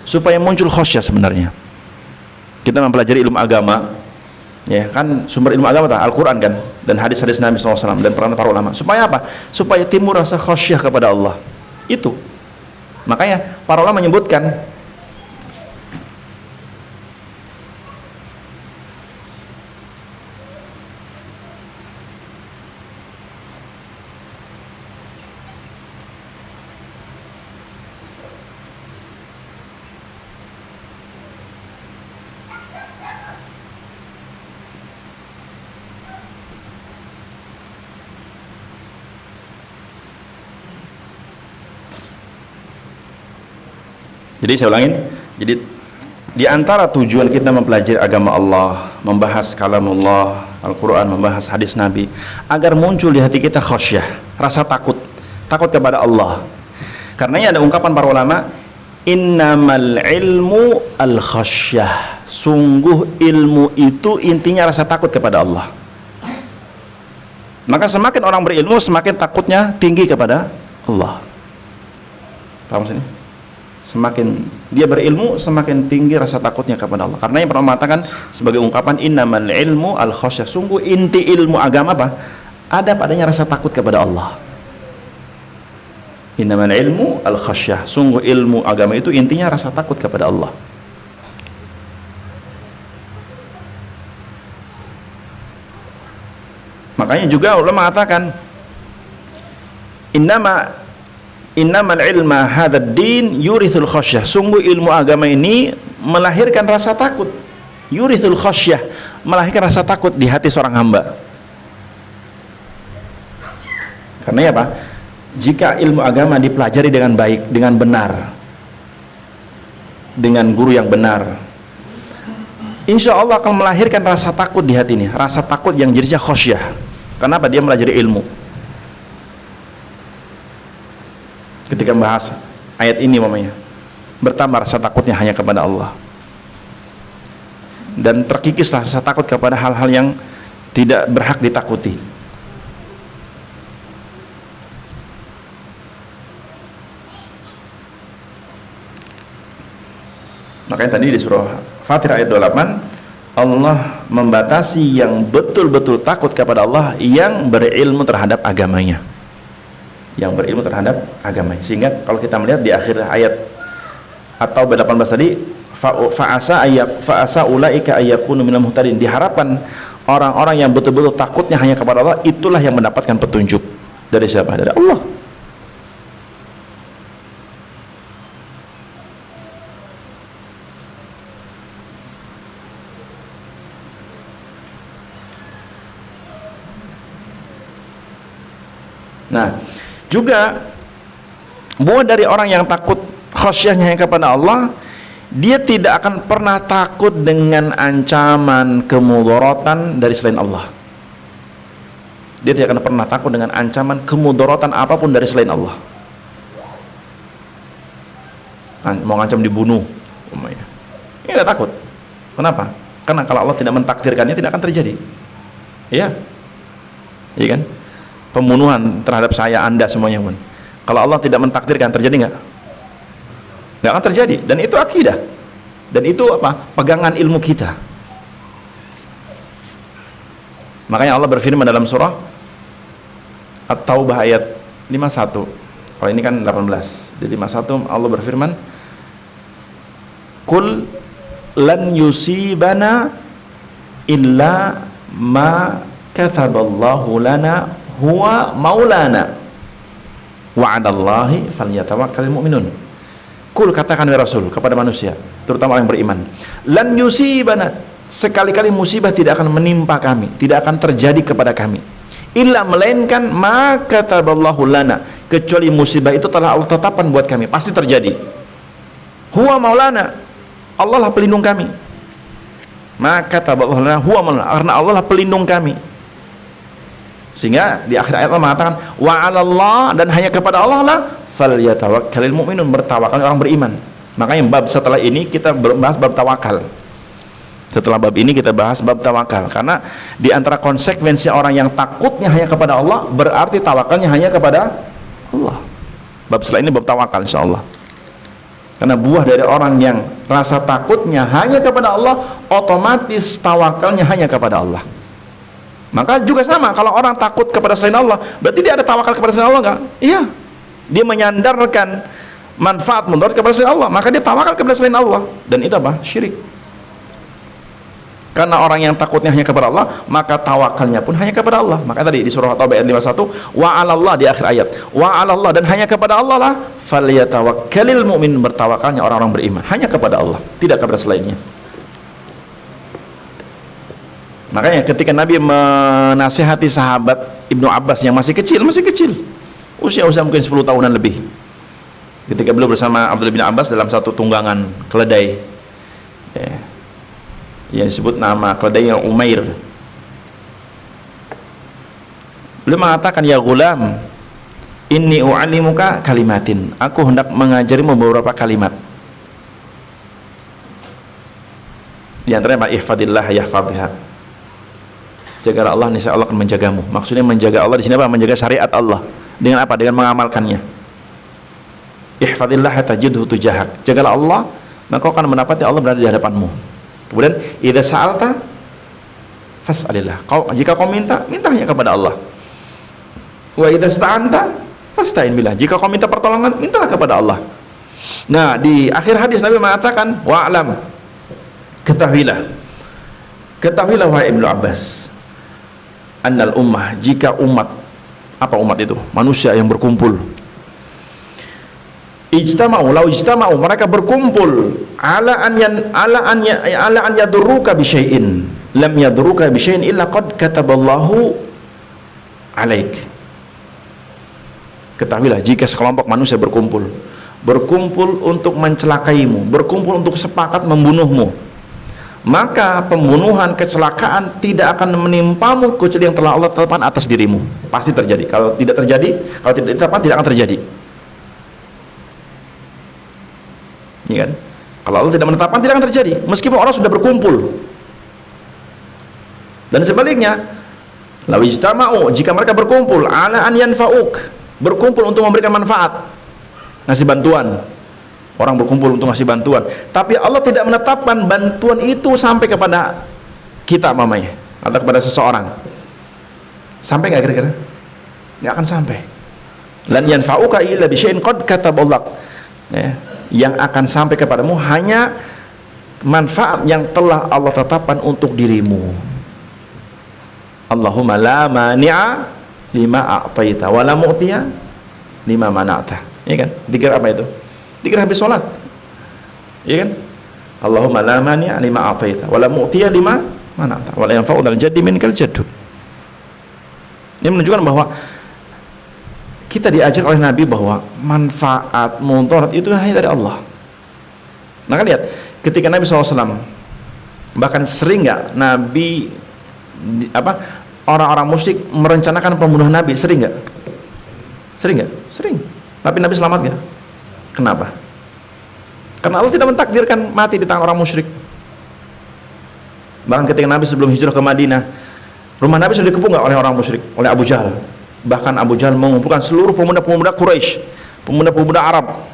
Supaya muncul khasyah sebenarnya. Kita mempelajari ilmu agama, ya kan, sumber ilmu agama Al-Quran kan, dan hadis-hadis Nabi SAW dan para ulama. Supaya apa? Supaya timbul rasa khasyah kepada Allah. Itu. Makanya para ulama menyebutkan Jadi saya ulangin, jadi di antara tujuan kita mempelajari agama Allah, membahas kalamullah, Al-Quran, membahas hadis Nabi, agar muncul di hati kita khasyah, rasa takut, takut kepada Allah. Karenanya ada ungkapan para ulama, innamal ilmu al-khasyah, sungguh ilmu itu intinya rasa takut kepada Allah. Maka semakin orang berilmu, semakin takutnya tinggi kepada Allah. Paham sini? Semakin dia berilmu, semakin tinggi rasa takutnya kepada Allah. Karena yang pernah mengatakan sebagai ungkapan innamal ilmu al khasyah, sungguh inti ilmu agama apa? Ada padanya rasa takut kepada Allah. Innamal ilmu al khasyah, sungguh ilmu agama itu intinya rasa takut kepada Allah. Makanya juga ulama mengatakan innamal ilma hadzal din yurithul khasyah, sungguh ilmu agama ini melahirkan rasa takut. Yurithul khasyah, melahirkan rasa takut di hati seorang hamba. Karena apa? Jika ilmu agama dipelajari dengan baik, dengan benar, dengan guru yang benar, insya Allah akan melahirkan rasa takut di hati ini, rasa takut yang jadinya khasyah. Kenapa? Dia melajari ilmu. Ketika membahas ayat ini mamanya, bertambah rasa takutnya hanya kepada Allah, dan terkikislah rasa takut kepada hal-hal yang tidak berhak ditakuti. Makanya tadi di surah Fatir ayat 28, Allah membatasi yang betul-betul takut kepada Allah yang berilmu terhadap agamanya, yang berilmu terhadap agamanya. Sehingga kalau kita melihat di akhir ayat atau 18 tadi, fa'asa ulaika ayyakunu minal muhtadin, diharapkan orang-orang yang betul-betul takutnya hanya kepada Allah, itulah yang mendapatkan petunjuk. Dari siapa? Dari Allah. Nah, juga bahwa dari orang yang takut khasyahnya yang kepada Allah, dia tidak akan pernah takut dengan ancaman kemudaratan dari selain Allah. Dia tidak akan pernah takut dengan ancaman kemudaratan apapun dari selain Allah. Mau ngancam dibunuh, ini tidak takut. Kenapa? Karena kalau Allah tidak mentakdirkannya, tidak akan terjadi. Iya, iya kan? Pembunuhan terhadap saya, Anda semuanya pun, kalau Allah tidak mentakdirkan, terjadi nggak? Nggak akan terjadi. Dan itu akidah, dan itu apa? Pegangan ilmu kita. Makanya Allah berfirman dalam surah At-Taubah ayat 51. Kalau ini kan 18. Jadi 51 Allah berfirman, Qul lan yusibana illa ma kataballahu lana huwa maulana wa'adallahi falyatawakkalul mu'minun. Kul, katakan ya Rasul kepada manusia, terutama orang yang beriman, lan yusibana, sekali-kali musibah tidak akan menimpa kami, tidak akan terjadi kepada kami, illa, melainkan ma kataballahu lana, kecuali musibah itu telah Allah tetapkan buat kami, pasti terjadi. Huwa maulana, Allah lah pelindung kami. Ma kataballahu lana huwa maulana, karena Allah lah pelindung kami. Sehingga di akhir ayat Allah mengatakan wa 'alallah, dan hanya kepada Allah lah falyatawakkalul mu'minun, bertawakal orang beriman. Makanya bab setelah ini kita bahas bab tawakal. Setelah bab ini kita bahas bab tawakal, karena di antara konsekuensi orang yang takutnya hanya kepada Allah, berarti tawakalnya hanya kepada Allah. Bab setelah ini bab tawakal insyaallah. Karena buah dari orang yang rasa takutnya hanya kepada Allah, otomatis tawakalnya hanya kepada Allah. Maka juga sama, kalau orang takut kepada selain Allah, berarti dia ada tawakal kepada selain Allah enggak? Iya. Dia menyandarkan manfaat mudarat kepada selain Allah, maka dia tawakal kepada selain Allah, dan itu apa? Syirik. Karena orang yang takutnya hanya kepada Allah, maka tawakalnya pun hanya kepada Allah. Maka tadi di surah At-Taubah ayat 51, wa 'alallah, di akhir ayat, wa 'alallah, dan hanya kepada Allah lah falyatawakkalul mu'min, bertawakalnya orang-orang beriman, hanya kepada Allah, tidak kepada selainnya. Makanya ketika Nabi menasihati sahabat Ibnu Abbas yang masih kecil, usia mungkin 10 tahunan lebih, ketika beliau bersama Abdullah bin Abbas dalam satu tunggangan keledai, ya, yang disebut nama keledai yang Umair. Beliau mengatakan, ya gulam, inni u'allimuka kalimatin, aku hendak mengajarimu beberapa kalimat. Di antaranya, ihfadillah yahfadhha, jagalah Allah, niscaya Allah akan menjagamu. Maksudnya menjaga Allah di sini apa? Menjaga syariat Allah. Dengan apa? Dengan mengamalkannya. Ihfadillah tajidhu tujahak, jagalah Allah, maka kau akan mendapati Allah berada di hadapanmu. Kemudian, idza sa'alta fas'alillah, jika kau minta, mintanya kepada Allah. Wa idza sta'anta fasta'in billah, jika kau minta pertolongan, mintalah kepada Allah. Nah, di akhir hadis Nabi mengatakan, wa'lam, ketahuilah wahai Ibnu Abbas, annal ummah, jika umat, apa umat itu? Manusia yang berkumpul, ijtama'u, mereka berkumpul ala an yadurruka bi syai'in lam yadurruka bi syai'in illa qad kataballahu alaik. Ketahuilah, jika sekelompok manusia berkumpul untuk mencelakaimu, berkumpul untuk sepakat membunuhmu, maka pembunuhan, kecelakaan tidak akan menimpamu kecuali yang telah Allah tetapkan atas dirimu. Pasti terjadi. Kalau tidak ditetapkan, tidak akan terjadi. Iya kan? Kalau Allah tidak menetapkan, tidak akan terjadi, meskipun orang sudah berkumpul. Dan sebaliknya, law ijtama'u, jika mereka berkumpul ala an yanfa'uk, berkumpul untuk memberikan manfaat, ngasih bantuan, orang berkumpul untuk ngasih bantuan, tapi Allah tidak menetapkan bantuan itu sampai kepada kita mamanya, atau kepada seseorang, sampai nggak kira-kira? Nggak akan sampai. Lan yanfa'uka illa bi syai'in qad kataballahu, ya, yang akan sampai kepadamu hanya manfaat yang telah Allah tetapkan untuk dirimu. Allahumma la mani'a lima a'taita wa la mu'tiya lima mana'ta. Ya kan? Dikir apa itu? Dikir habis sholat. Ya kan? Allahumma la mani'a lima a'taita wa la mu'tiya lima mana'ta wa la yanfa'u dzal jaddi minkal jaddu. Ini menunjukkan bahwa kita diajar oleh Nabi bahwa manfaat mudarat itu hanya dari Allah. Maka lihat, ketika Nabi SAW, bahkan sering nggak Nabi orang-orang musyrik merencanakan pembunuhan Nabi, sering nggak? Sering nggak? Sering. Tapi Nabi selamat nggak? Kenapa? Karena Allah tidak mentakdirkan mati di tangan orang musyrik. Bahkan ketika Nabi sebelum hijrah ke Madinah, rumah Nabi sudah dikepung nggak oleh orang musyrik, oleh Abu Jahal. Bahkan Abu Jahal mengumpulkan seluruh pemuda-pemuda Quraisy, pemuda-pemuda Arab,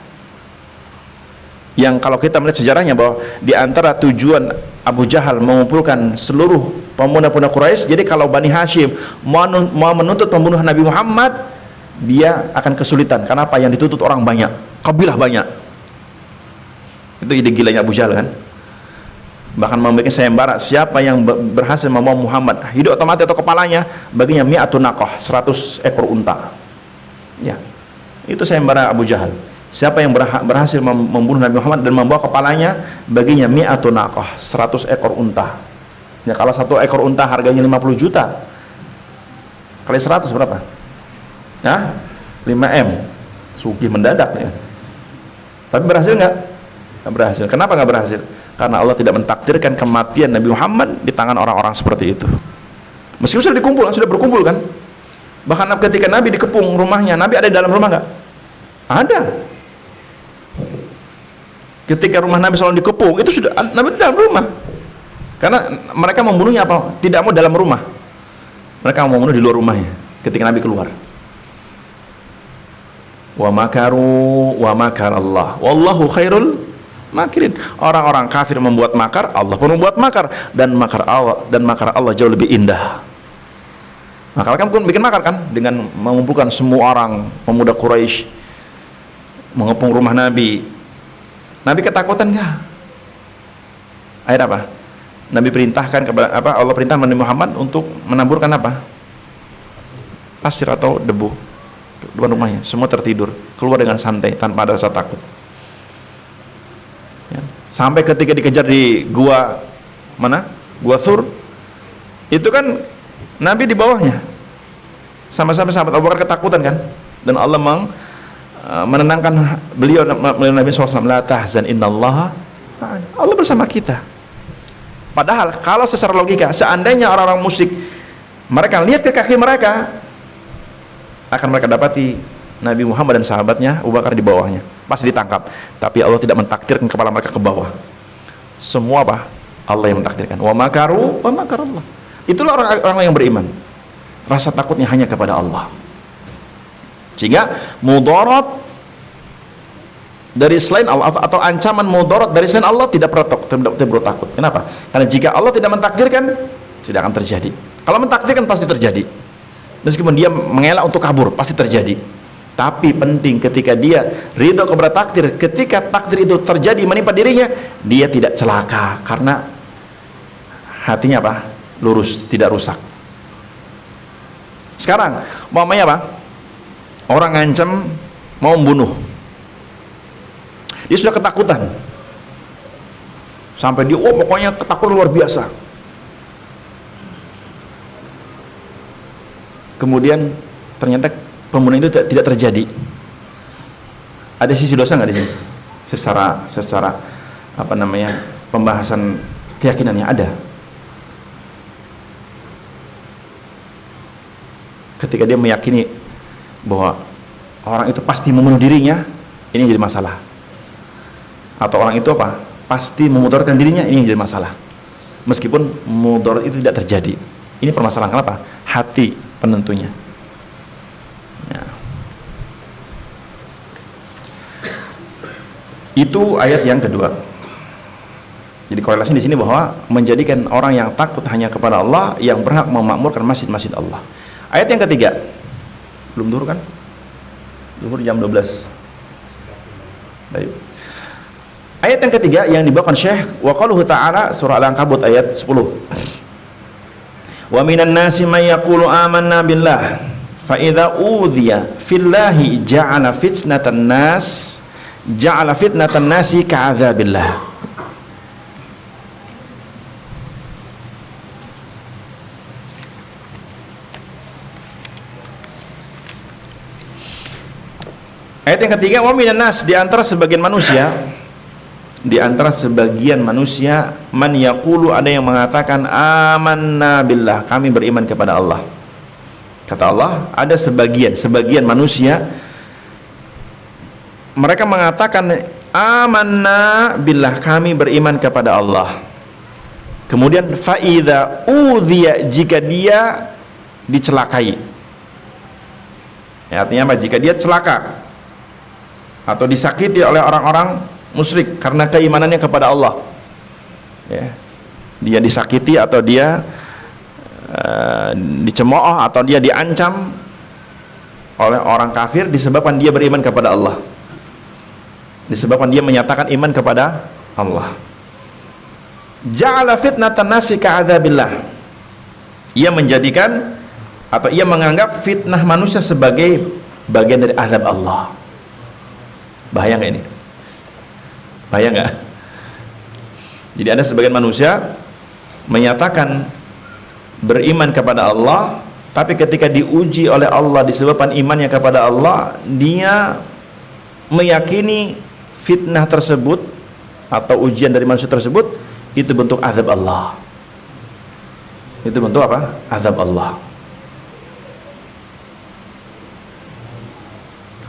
yang kalau kita melihat sejarahnya bahwa di antara tujuan Abu Jahal mengumpulkan seluruh pemuda-pemuda Quraisy, jadi kalau Bani Hashim mau menuntut pembunuhan Nabi Muhammad, dia akan kesulitan. Karena apa? Yang dituntut orang banyak, kabilah banyak. Itu ide gilanya Abu Jahal kan. Bahkan membuat sayembara, siapa yang berhasil membawa Muhammad hidup atau mati atau kepalanya, baginya mi'atun naqah, 100 ekor unta. Ya, itu sayembara Abu Jahal. Siapa yang berhasil membunuh Nabi Muhammad dan membawa kepalanya, baginya mi'atun naqah, 100 ekor unta. Ya, kalau satu ekor unta harganya 50 juta, kali 100 berapa? Ya, 5M. Sugih mendadak ya. Tapi berhasil nggak? Nggak berhasil. Kenapa nggak berhasil? Karena Allah tidak mentakdirkan kematian Nabi Muhammad di tangan orang-orang seperti itu. Meskipun sudah dikumpul, sudah berkumpul kan. Bahkan ketika Nabi dikepung rumahnya, Nabi ada di dalam rumah nggak? Ada. Ketika rumah Nabi SAW dikepung, itu sudah Nabi di dalam rumah. Karena mereka membunuhnya apa? Tidak mau dalam rumah. Mereka mau membunuh di luar rumahnya ketika Nabi keluar. Wa makaru wa makarallah wallahu khairul makirin. Orang-orang kafir membuat makar, Allah pun membuat makar, dan makar Allah jauh lebih indah. Maka kan pun bikin makar kan dengan mengumpulkan semua orang pemuda Quraisy mengepung rumah Nabi. Nabi ketakutan enggak? Akhirnya apa? Nabi perintahkan kepada Allah perintah Nabi Muhammad untuk menaburkan apa? Pasir atau debu depan rumahnya. Semua tertidur, keluar dengan santai tanpa ada rasa takut. Ya. Sampai ketika dikejar di gua mana? Gua Thur. Itu kan Nabi di bawahnya. Sama-sama sahabat Abu Bakar ketakutan kan? Dan Allah menenangkan beliau Nabi SAW, la tahzan innallaha ma'ana. Allah bersama kita. Padahal kalau secara logika, seandainya orang-orang musyrik mereka lihat ke kaki mereka, akan mereka dapati Nabi Muhammad dan sahabatnya Abu Bakar di bawahnya, pasti ditangkap. Tapi Allah tidak mentakdirkan kepala mereka ke bawah. Semua apa? Allah yang mentakdirkan. Wa makaru wa makarallah. Itulah orang-orang yang beriman. Rasa takutnya hanya kepada Allah. Sehingga mudarat dari selain Allah atau ancaman mudarat dari selain Allah tidak perlu takut. Kenapa? Karena jika Allah tidak mentakdirkan, tidak akan terjadi. Kalau mentakdirkan pasti terjadi. Meskipun dia mengelak untuk kabur, pasti terjadi. Tapi penting ketika dia ridho kepada takdir, ketika takdir itu terjadi menimpa dirinya, dia tidak celaka karena hatinya apa? Lurus, tidak rusak. Sekarang, umpamanya apa? Orang ngancam mau membunuh. Dia sudah ketakutan. Sampai dia, oh pokoknya ketakutan luar biasa. Kemudian ternyata pembunuhan itu tidak terjadi. Ada sisi dosa nggak di sini? Secara apa namanya, pembahasan keyakinannya ada. Ketika dia meyakini bahwa orang itu pasti membunuh dirinya, ini jadi masalah. Atau orang itu apa? Pasti memudaratkan dirinya, ini jadi masalah. Meskipun mudarat itu tidak terjadi. Ini permasalahan apa? Hati penentunya. Ya. Itu ayat yang kedua. Jadi korelasi di sini bahwa menjadikan orang yang takut hanya kepada Allah yang berhak memakmurkan masjid-masjid Allah. Ayat yang ketiga. Belum zuhur kan? Zuhur jam 12. Baik. Ayat yang ketiga yang dibawakan Syekh, wa qaluhu ta'ala, surah Al-Ankabut ayat 10. Wa minan nasi may yaqulu amanna billah fa idza udhiya fillahi ja'ala fitnatan nasi ka'adzabillah. Ayat yang ketiga, wa minan nas, di antara sebagian manusia, man yaqulu, ada yang mengatakan amanna billah, kami beriman kepada Allah. Kata Allah, ada sebagian manusia mereka mengatakan amanna billah, kami beriman kepada Allah. Kemudian fa idza udhiya, jika dia dicelakai. Ya, artinya apa? Jika dia celaka atau disakiti oleh orang-orang musyrik karena keimanannya kepada Allah, ya, dia disakiti atau dia dicemooh atau dia diancam oleh orang kafir disebabkan dia beriman kepada Allah, disebabkan dia menyatakan iman kepada Allah. Ja'ala fitnatan nasi ka'adzabillah, ia menjadikan atau ia menganggap fitnah manusia sebagai bagian dari azab Allah. Bahaya nggak ini? Bahaya nggak? Jadi ada sebagian manusia menyatakan beriman kepada Allah, tapi ketika diuji oleh Allah disebabkan imannya kepada Allah, dia meyakini fitnah tersebut atau ujian dari manusia tersebut itu bentuk azab Allah. Itu bentuk apa? Azab Allah.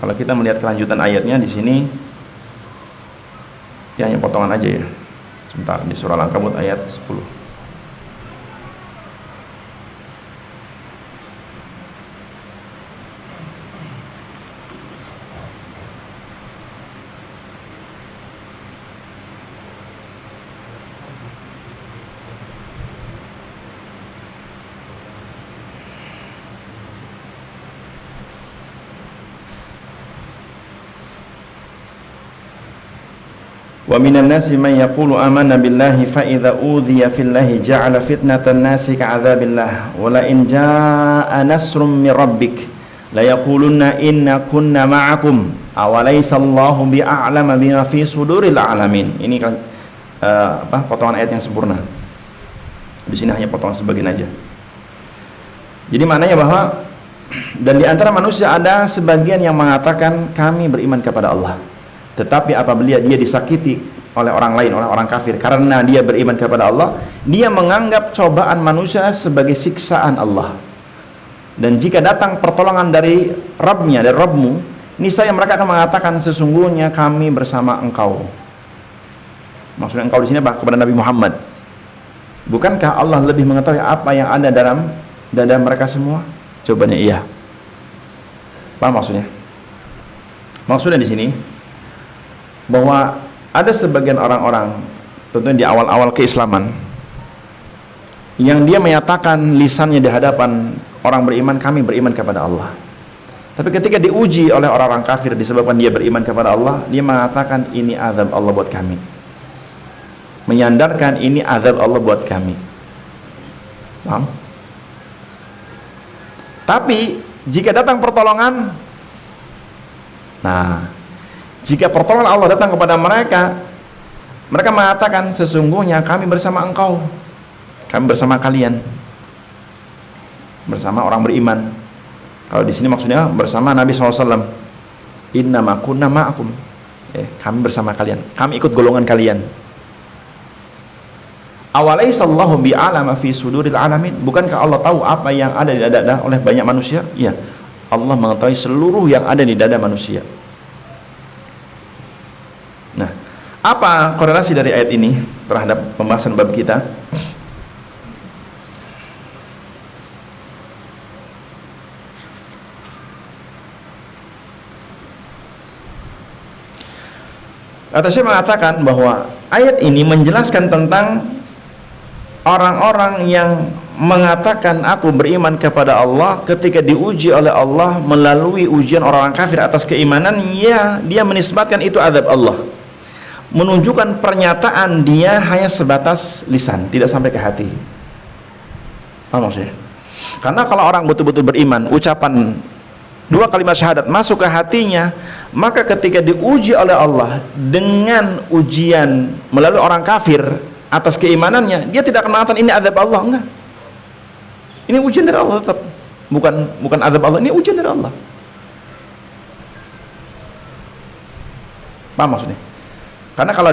Kalau kita melihat kelanjutan ayatnya di sini, ya hanya potongan aja ya. Sebentar, di surah Al-Ankabut ayat 10. Wa minan nasi man yaqulu amanna billahi fa idza udhiya fillahi ja'ala fitnatan nasi ka'adzabillah wa la in jaa'a nasrun min rabbik la yaqulunna inna kunna ma'akum awalaysa Allahu bi'a'lama bima fi suduril alamin. Ini kan potongan ayat yang sempurna. Di sini hanya potongan sebagian aja. Jadi maknanya bahwa Dan di antara manusia ada sebagian yang mengatakan kami beriman kepada Allah, tetapi apabila dia disakiti oleh orang lain, oleh orang kafir, karena dia beriman kepada Allah, dia menganggap cobaan manusia sebagai siksaan Allah. Dan jika datang pertolongan dari Rabbnya, dari Rabbmu, niscaya mereka akan mengatakan sesungguhnya kami bersama engkau. Maksudnya engkau di sini apa? Kepada Nabi Muhammad. Bukankah Allah lebih mengetahui apa yang ada dalam dada mereka semua? Jawabannya iya. Paham maksudnya? Maksudnya di sini bahwa ada sebagian orang-orang, tentunya di awal-awal keislaman, yang dia menyatakan lisannya di hadapan orang beriman, kami beriman kepada Allah. Tapi ketika diuji oleh orang-orang kafir disebabkan dia beriman kepada Allah, dia mengatakan ini azab Allah buat kami. Menyandarkan ini azab Allah buat kami. Paham? Tapi jika datang pertolongan, nah, jika pertolongan Allah datang kepada mereka, mereka mengatakan sesungguhnya kami bersama engkau, kami bersama kalian, bersama orang beriman. Kalau di sini maksudnya bersama Nabi SAW. Innama kunna ma'akum, kami bersama kalian, kami ikut golongan kalian. Awalaysallahu bi'alama fi suduril alamin, bukankah Allah tahu apa yang ada di dada oleh banyak manusia? Iya, Allah mengetahui seluruh yang ada di dada manusia. Nah, apa korelasi dari ayat ini terhadap pembahasan bab kita? Atasnya mengatakan bahwa ayat ini menjelaskan tentang orang-orang yang mengatakan aku beriman kepada Allah ketika diuji oleh Allah melalui ujian orang-orang kafir atas keimanan, ya dia menisbatkan itu azab Allah, menunjukkan pernyataan dia hanya sebatas lisan, tidak sampai ke hati. Apa maksudnya? Karena kalau orang betul-betul beriman, ucapan dua kalimat syahadat masuk ke hatinya, maka ketika diuji oleh Allah dengan ujian melalui orang kafir atas keimanannya, dia tidak akan mengatakan ini azab Allah. Enggak, ini ujian dari Allah tetap, bukan azab Allah, ini ujian dari Allah. Paham maksudnya? Karena kalau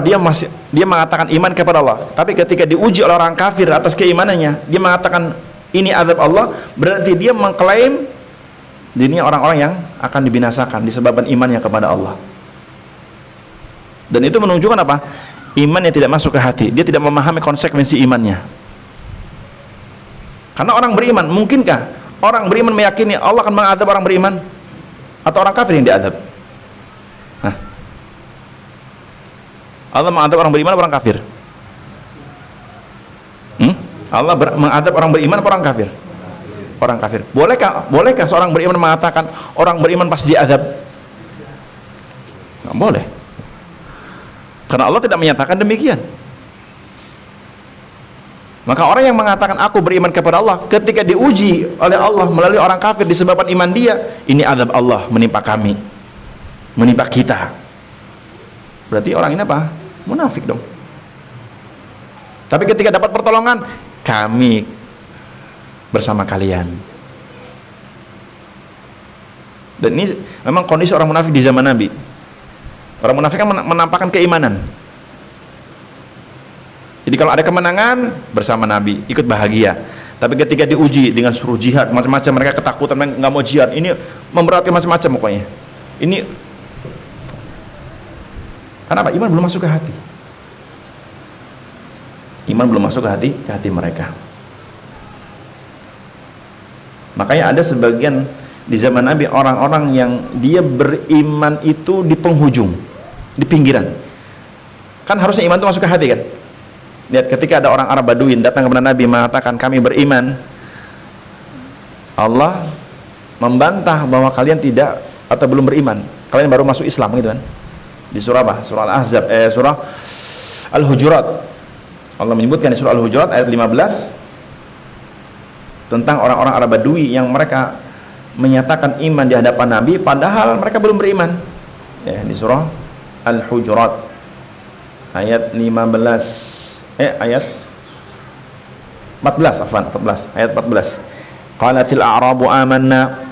dia mengatakan iman kepada Allah, tapi ketika diuji oleh orang kafir atas keimanannya, dia mengatakan ini azab Allah, berarti dia mengklaim dirinya orang-orang yang akan dibinasakan disebabkan imannya kepada Allah. Dan itu menunjukkan apa? Iman yang tidak masuk ke hati, dia tidak memahami konsekuensi imannya. Karena orang beriman, mungkinkah orang beriman meyakini Allah akan mengadab orang beriman atau orang kafir yang diadab? Hah? Allah mengadab orang beriman atau orang kafir? Allah mengadab orang beriman atau orang kafir? Orang kafir. Bolehkah seorang beriman mengatakan orang beriman pasti diazab? Nggak boleh. Karena Allah tidak menyatakan demikian. Maka orang yang mengatakan aku beriman kepada Allah ketika diuji oleh Allah melalui orang kafir disebabkan iman dia, ini azab Allah menimpa kami, menimpa kita. Berarti orang ini apa? Munafik dong. Tapi ketika dapat pertolongan, kami bersama kalian. Dan ini memang kondisi orang munafik di zaman Nabi. Orang munafik kan menampakkan keimanan. Jadi kalau ada kemenangan bersama Nabi, ikut bahagia. Tapi ketika diuji dengan suruh jihad macam-macam, mereka ketakutan, mereka nggak mau jihad. Ini memberatkan macam-macam pokoknya. Ini karena apa? Iman belum masuk ke hati. Iman belum masuk ke hati mereka. Makanya ada sebagian di zaman Nabi orang-orang yang dia beriman itu di penghujung, di pinggiran. Kan harusnya iman itu masuk ke hati kan? Lihat ketika ada orang Arab Baduin datang kepada Nabi mengatakan kami beriman, Allah membantah bahwa kalian tidak atau belum beriman, kalian baru masuk Islam gitu kan. Di surah apa? Surah Al-Ahzab, surah Al-Hujurat. Allah menyebutkan di surah Al-Hujurat ayat 15 tentang orang-orang Arab Badui yang mereka menyatakan iman di hadapan Nabi padahal mereka belum beriman. Ya, di surah Al-Hujurat ayat 14 ayat 14. Qalatil a'rabu amanna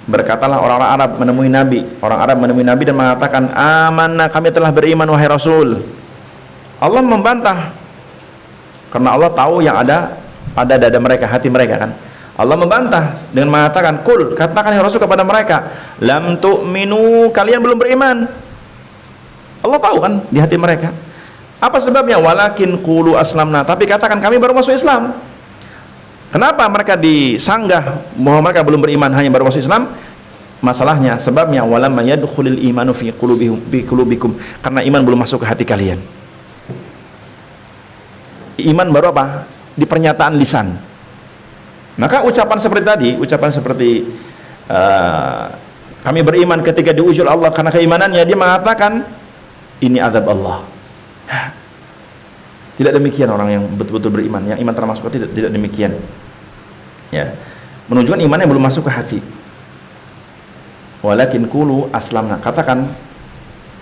Berkatalah orang-orang Arab menemui Nabi, orang Arab menemui Nabi dan mengatakan, amanna, kami telah beriman wahai Rasul. Allah membantah, karena Allah tahu yang ada pada dada mereka, hati mereka kan. Allah membantah dengan mengatakan, kul, katakan ya Rasul kepada mereka, lam tu'minu, kalian belum beriman. Allah tahu kan di hati mereka. Apa sebabnya? Walakin qulu aslamna, tapi katakan kami baru masuk Islam. Kenapa mereka disanggah bahwa mereka belum beriman, hanya baru masuk Islam? Masalahnya, sebabnya walam yadkhulul imanu fi qulubikum, karena iman belum masuk ke hati kalian. Iman baru apa? Di pernyataan lisan. Maka ucapan seperti tadi, ucapan seperti kami beriman ketika diuji oleh Allah karena keimanannya, dia mengatakan ini azab Allah. Tidak demikian orang yang betul-betul beriman, yang iman termasuk, tidak demikian. Ya, menunjukkan imannya belum masuk ke hati. Walakin qulu aslamna, katakan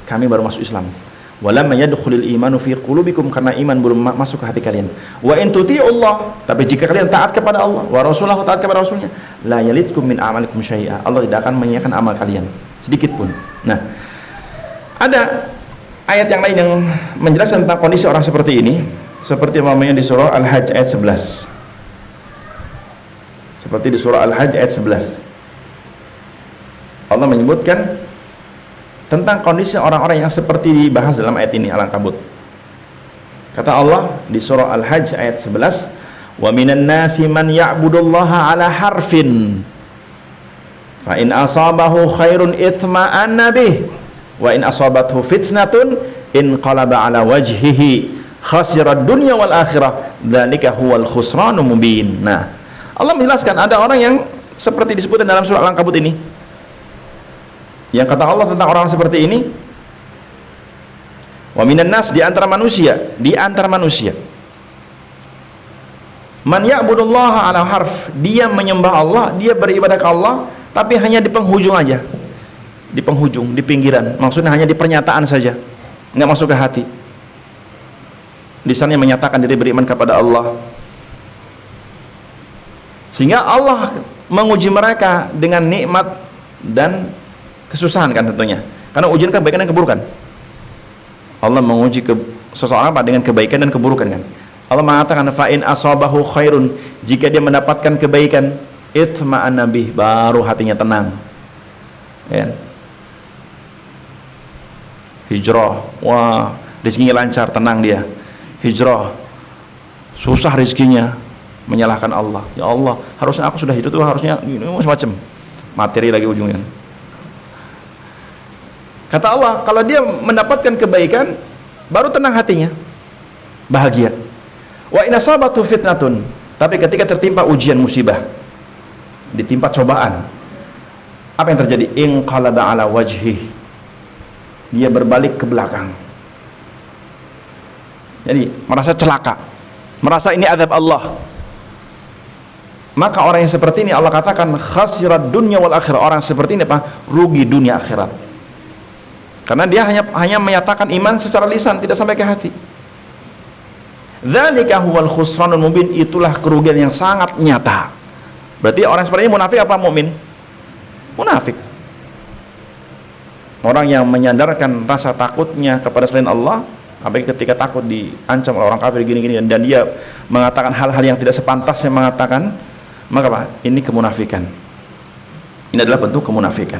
kami baru masuk Islam. Walam yadkhulul imanu fi qulubikum, karena iman belum masuk ke hati kalian. Wa in tuti'ullah, tapi jika kalian taat kepada Allah, wa rasulahu, taat kepada rasulnya, la yalitkum min amalikum syai'a, Allah tidak akan menyanyiakan amal kalian sedikit pun. Nah, ada ayat yang lain yang menjelaskan tentang kondisi orang seperti ini, seperti namanya di surah Al-Hajj ayat 11. Seperti di surah Al-Hajj ayat 11. Allah menyebutkan tentang kondisi orang-orang yang seperti dibahas dalam ayat ini, Al-Ankabut. Kata Allah di surah Al-Hajj ayat 11, wa minan nasi man ya'budullaha ala harfin fa in asabahu khairun ithma'anna bih wa in asabathu fitnatun inqalaba ala wajhihi khasirad dunya wal akhirah dzalika huwal khusranul mubin. Nah, Allah menjelaskan ada orang yang seperti disebutkan dalam surah Al-Ankabut ini, yang kata Allah tentang orang seperti ini, wa minan nas, di antara manusia, man ya'budullaha ala harf, dia menyembah Allah, dia beribadah ke Allah, tapi hanya di penghujung aja, di penghujung, di pinggiran, maksudnya hanya di pernyataan saja, nggak masuk ke hati. Lisannya menyatakan diri beriman kepada Allah, sehingga Allah menguji mereka dengan nikmat dan kesusahan kan tentunya, karena ujian kebaikan dan keburukan. Allah menguji seseorang apa? Dengan kebaikan dan keburukan kan. Allah mengatakan fa in asabahu khairun, jika dia mendapatkan kebaikan, itma'anna bih, baru hatinya tenang. Ya. Hijrah, wah, rezekinya lancar, tenang dia. Hijrah, susah rezekinya, menyalahkan Allah. Ya Allah, harusnya aku sudah hidup tuh, harusnya ini macam materi lagi ujungnya. Kata Allah, kalau dia mendapatkan kebaikan, baru tenang hatinya, bahagia. Wa in asabatu fitnatun, tapi ketika tertimpa ujian, musibah, ditimpa cobaan, apa yang terjadi? Inqalaba ala wajhih, dia berbalik ke belakang. Jadi merasa celaka, merasa ini azab Allah. Maka orang yang seperti ini Allah katakan khasirat dunya wal akhirah. Orang seperti ini apa? Rugi dunia akhirat. Karena dia hanya menyatakan iman secara lisan, tidak sampai ke hati. Dzalika huwal khusranul mubin, itulah kerugian yang sangat nyata. Berarti orang seperti ini munafik apa mukmin? Munafik. Orang yang menyandarkan rasa takutnya kepada selain Allah, apalagi ketika takut diancam oleh orang kafir gini-gini, dan dia mengatakan hal-hal yang tidak sepantasnya mengatakan, maka apa? Ini kemunafikan. Ini adalah bentuk kemunafikan.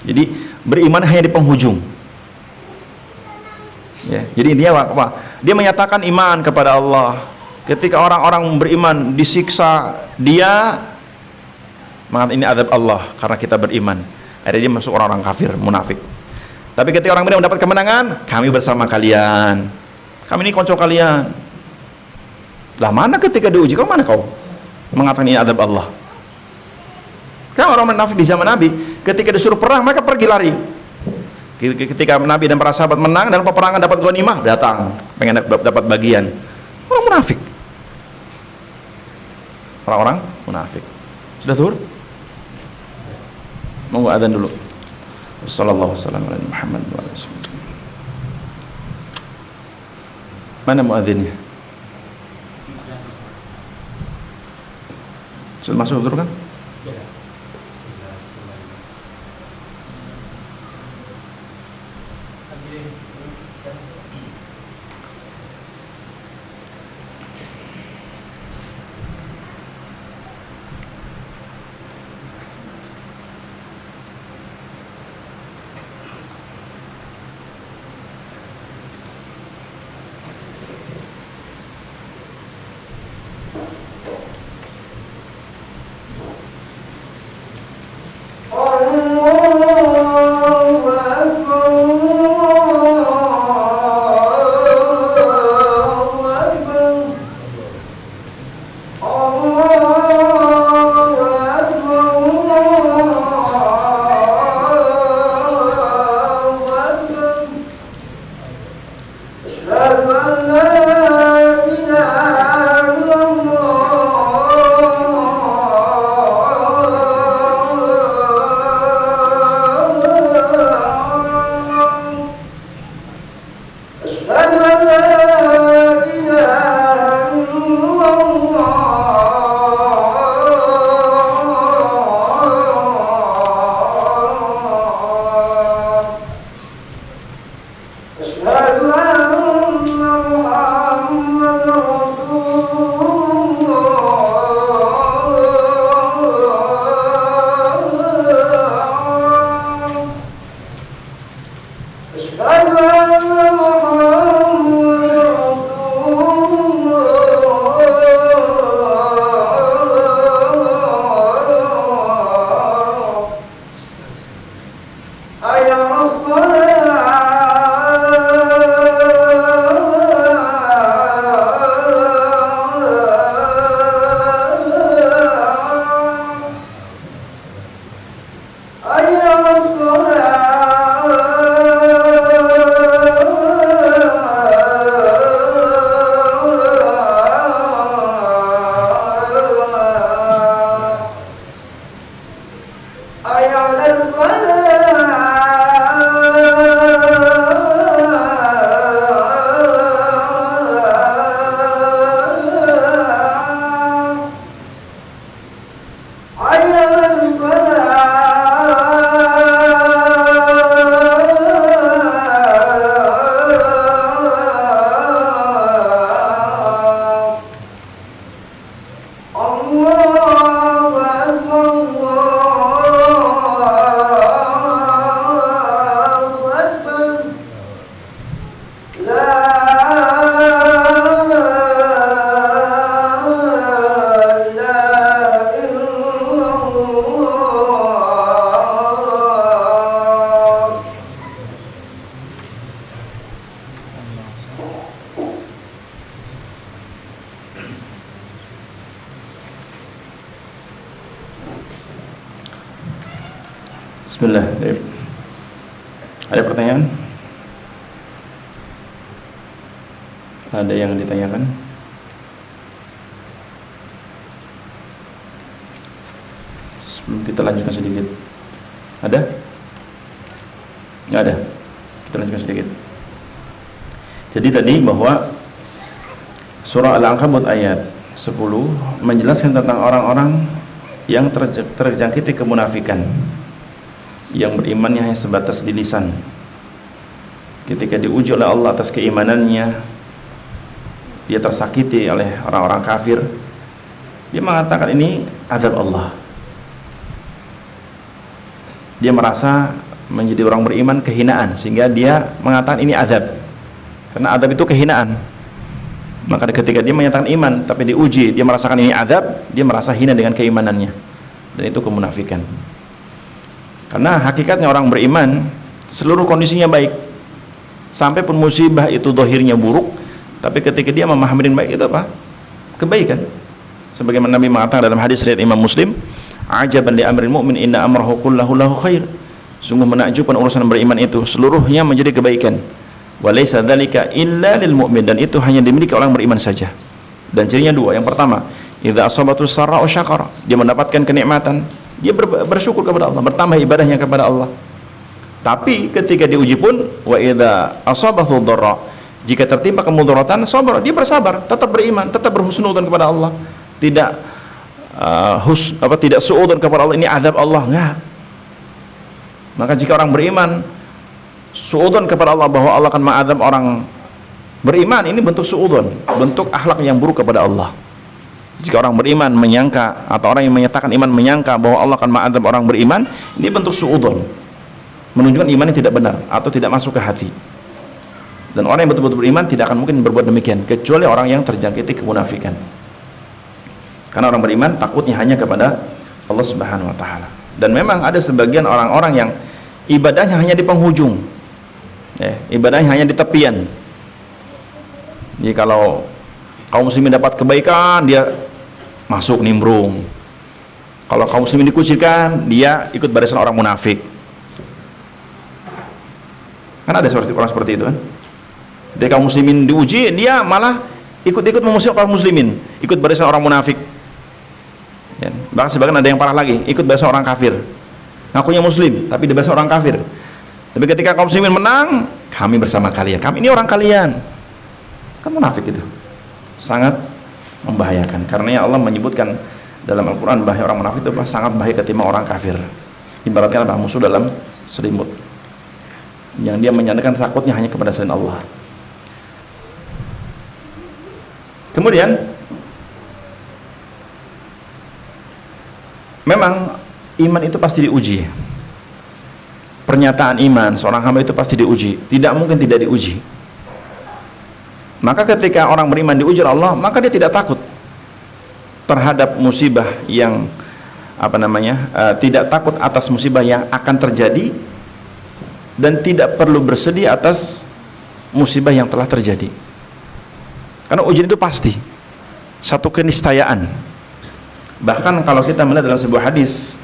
Jadi beriman hanya di penghujung. Ya, jadi intinya apa? Dia menyatakan iman kepada Allah. Ketika orang-orang beriman disiksa, dia mengatakan ini azab Allah karena kita beriman. Akhirnya dia masuk orang-orang kafir, munafik. Tapi ketika orang beriman mendapat kemenangan, kami bersama kalian. Kami ini konco kalian. Lah mana ketika diuji, kau mana kau mengatakan ini azab Allah? Kan orang munafik di zaman Nabi, ketika disuruh perang mereka pergi lari. Ketika Nabi dan para sahabat menang dan peperangan dapat ghanimah, datang pengen dapat bagian. Orang munafik. Orang-orang munafik. Sudah tur? Monggo adzan dulu. Wassallallahu wasallam ala Muhammad wa ala alihi. Mana muadzinnya? Sudah masuk tur kan? Bismillah. Ada pertanyaan? Ada yang ditanyakan? Sebelum kita lanjutkan sedikit. Ada? Nggak ada. Kita lanjutkan sedikit. Jadi tadi bahwa surah Al-Ankabut ayat 10 menjelaskan tentang orang-orang yang terjangkiti kemunafikan, yang berimannya hanya sebatas di lisan. Ketika diuji oleh Allah atas keimanannya, dia tersakiti oleh orang-orang kafir, dia mengatakan ini azab Allah. Dia merasa menjadi orang beriman kehinaan, sehingga dia mengatakan ini azab, karena azab itu kehinaan. Maka ketika dia menyatakan iman tapi diuji, dia merasakan ini azab, dia merasa hina dengan keimanannya, dan itu kemunafikan. Karena hakikatnya orang beriman seluruh kondisinya baik, sampai pun musibah itu zahirnya buruk, tapi ketika dia memahami dengan baik, itu apa? Kebaikan. Sebagaimana Nabi mengatakan dalam hadis riwayat Imam Muslim, ajaban li amril mu'min inna amrahu kullahu lahu khair. Sungguh menakjubkan urusan beriman itu seluruhnya menjadi kebaikan. Wa laisa dzalika illa lil mu'min, dan itu hanya dimiliki orang beriman saja. Dan cirinya dua. Yang pertama, idza asabatu sarra'u syakara, dia mendapatkan kenikmatan, dia bersyukur kepada Allah, bertambah ibadahnya kepada Allah. Tapi ketika diuji pun, wa idza asabathu dharra, jika tertimpa kemudaratan, sabar, dia bersabar, tetap beriman, tetap berhusnudzon kepada Allah. Tidak tidak suudzon kepada Allah, ini azab Allah, enggak. Maka jika orang beriman suudzon kepada Allah bahwa Allah akan mengazab orang beriman, ini bentuk suudzon, bentuk akhlak yang buruk kepada Allah. Jika orang beriman menyangka, atau orang yang menyatakan iman menyangka bahwa Allah akan mengazab orang beriman, ini bentuk suudzon, menunjukkan iman yang tidak benar atau tidak masuk ke hati. Dan orang yang betul-betul beriman tidak akan mungkin berbuat demikian, kecuali orang yang terjangkiti kemunafikan. Karena orang beriman takutnya hanya kepada Allah Subhanahu wa taala. Dan memang ada sebagian orang-orang yang ibadahnya hanya di penghujung, ibadahnya hanya di tepian. Jadi kalau kaum muslimin dapat kebaikan, dia masuk nimbrung. Kalau kaum muslimin dikucilkan, dia ikut barisan orang munafik. Kan ada orang seperti itu kan. Ketika kaum muslimin diuji, dia malah ikut-ikut memusuhi kaum muslimin, ikut barisan orang munafik. Ya. Bahkan sebagian ada yang parah lagi, ikut barisan orang kafir. Ngakunya muslim, tapi dia barisan orang kafir. Tapi ketika kaum muslimin menang, kami bersama kalian. Kami ini orang kalian. Kan munafik itu. Sangat membahayakan. Karena Allah menyebutkan dalam Al-Quran bahaya orang munafik itu sangat bahaya ketimbang orang kafir. Ibaratnya adalah musuh dalam selimut, yang dia menyandarkan takutnya hanya kepada selain Allah. Kemudian memang iman itu pasti diuji. Pernyataan iman seorang hamba itu pasti diuji, tidak mungkin tidak diuji. Maka ketika orang beriman diuji oleh Allah, maka dia tidak takut terhadap musibah yang tidak takut atas musibah yang akan terjadi, dan tidak perlu bersedih atas musibah yang telah terjadi. Karena ujian itu pasti satu keniscayaan. Bahkan kalau kita melihat dalam sebuah hadis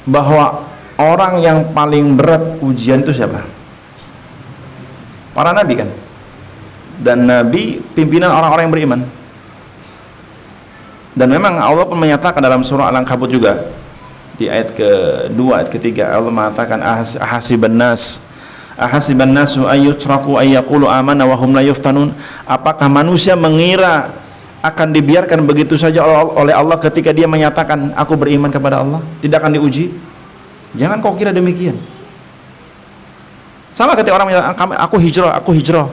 bahwa orang yang paling berat ujian itu siapa? Para nabi kan. Dan nabi pimpinan orang-orang yang beriman. Dan memang Allah pun menyatakan dalam surah Al-Ankabut juga di ayat kedua, ayat ketiga, Allah mengatakan ahasiban nasu ayyutraku ayyaqulu amanna wa hum la yuftanun. Apakah manusia mengira akan dibiarkan begitu saja oleh Allah ketika dia menyatakan aku beriman kepada Allah, tidak akan diuji? Jangan kau kira demikian. Sama ketika orang menyatakan aku hijrah.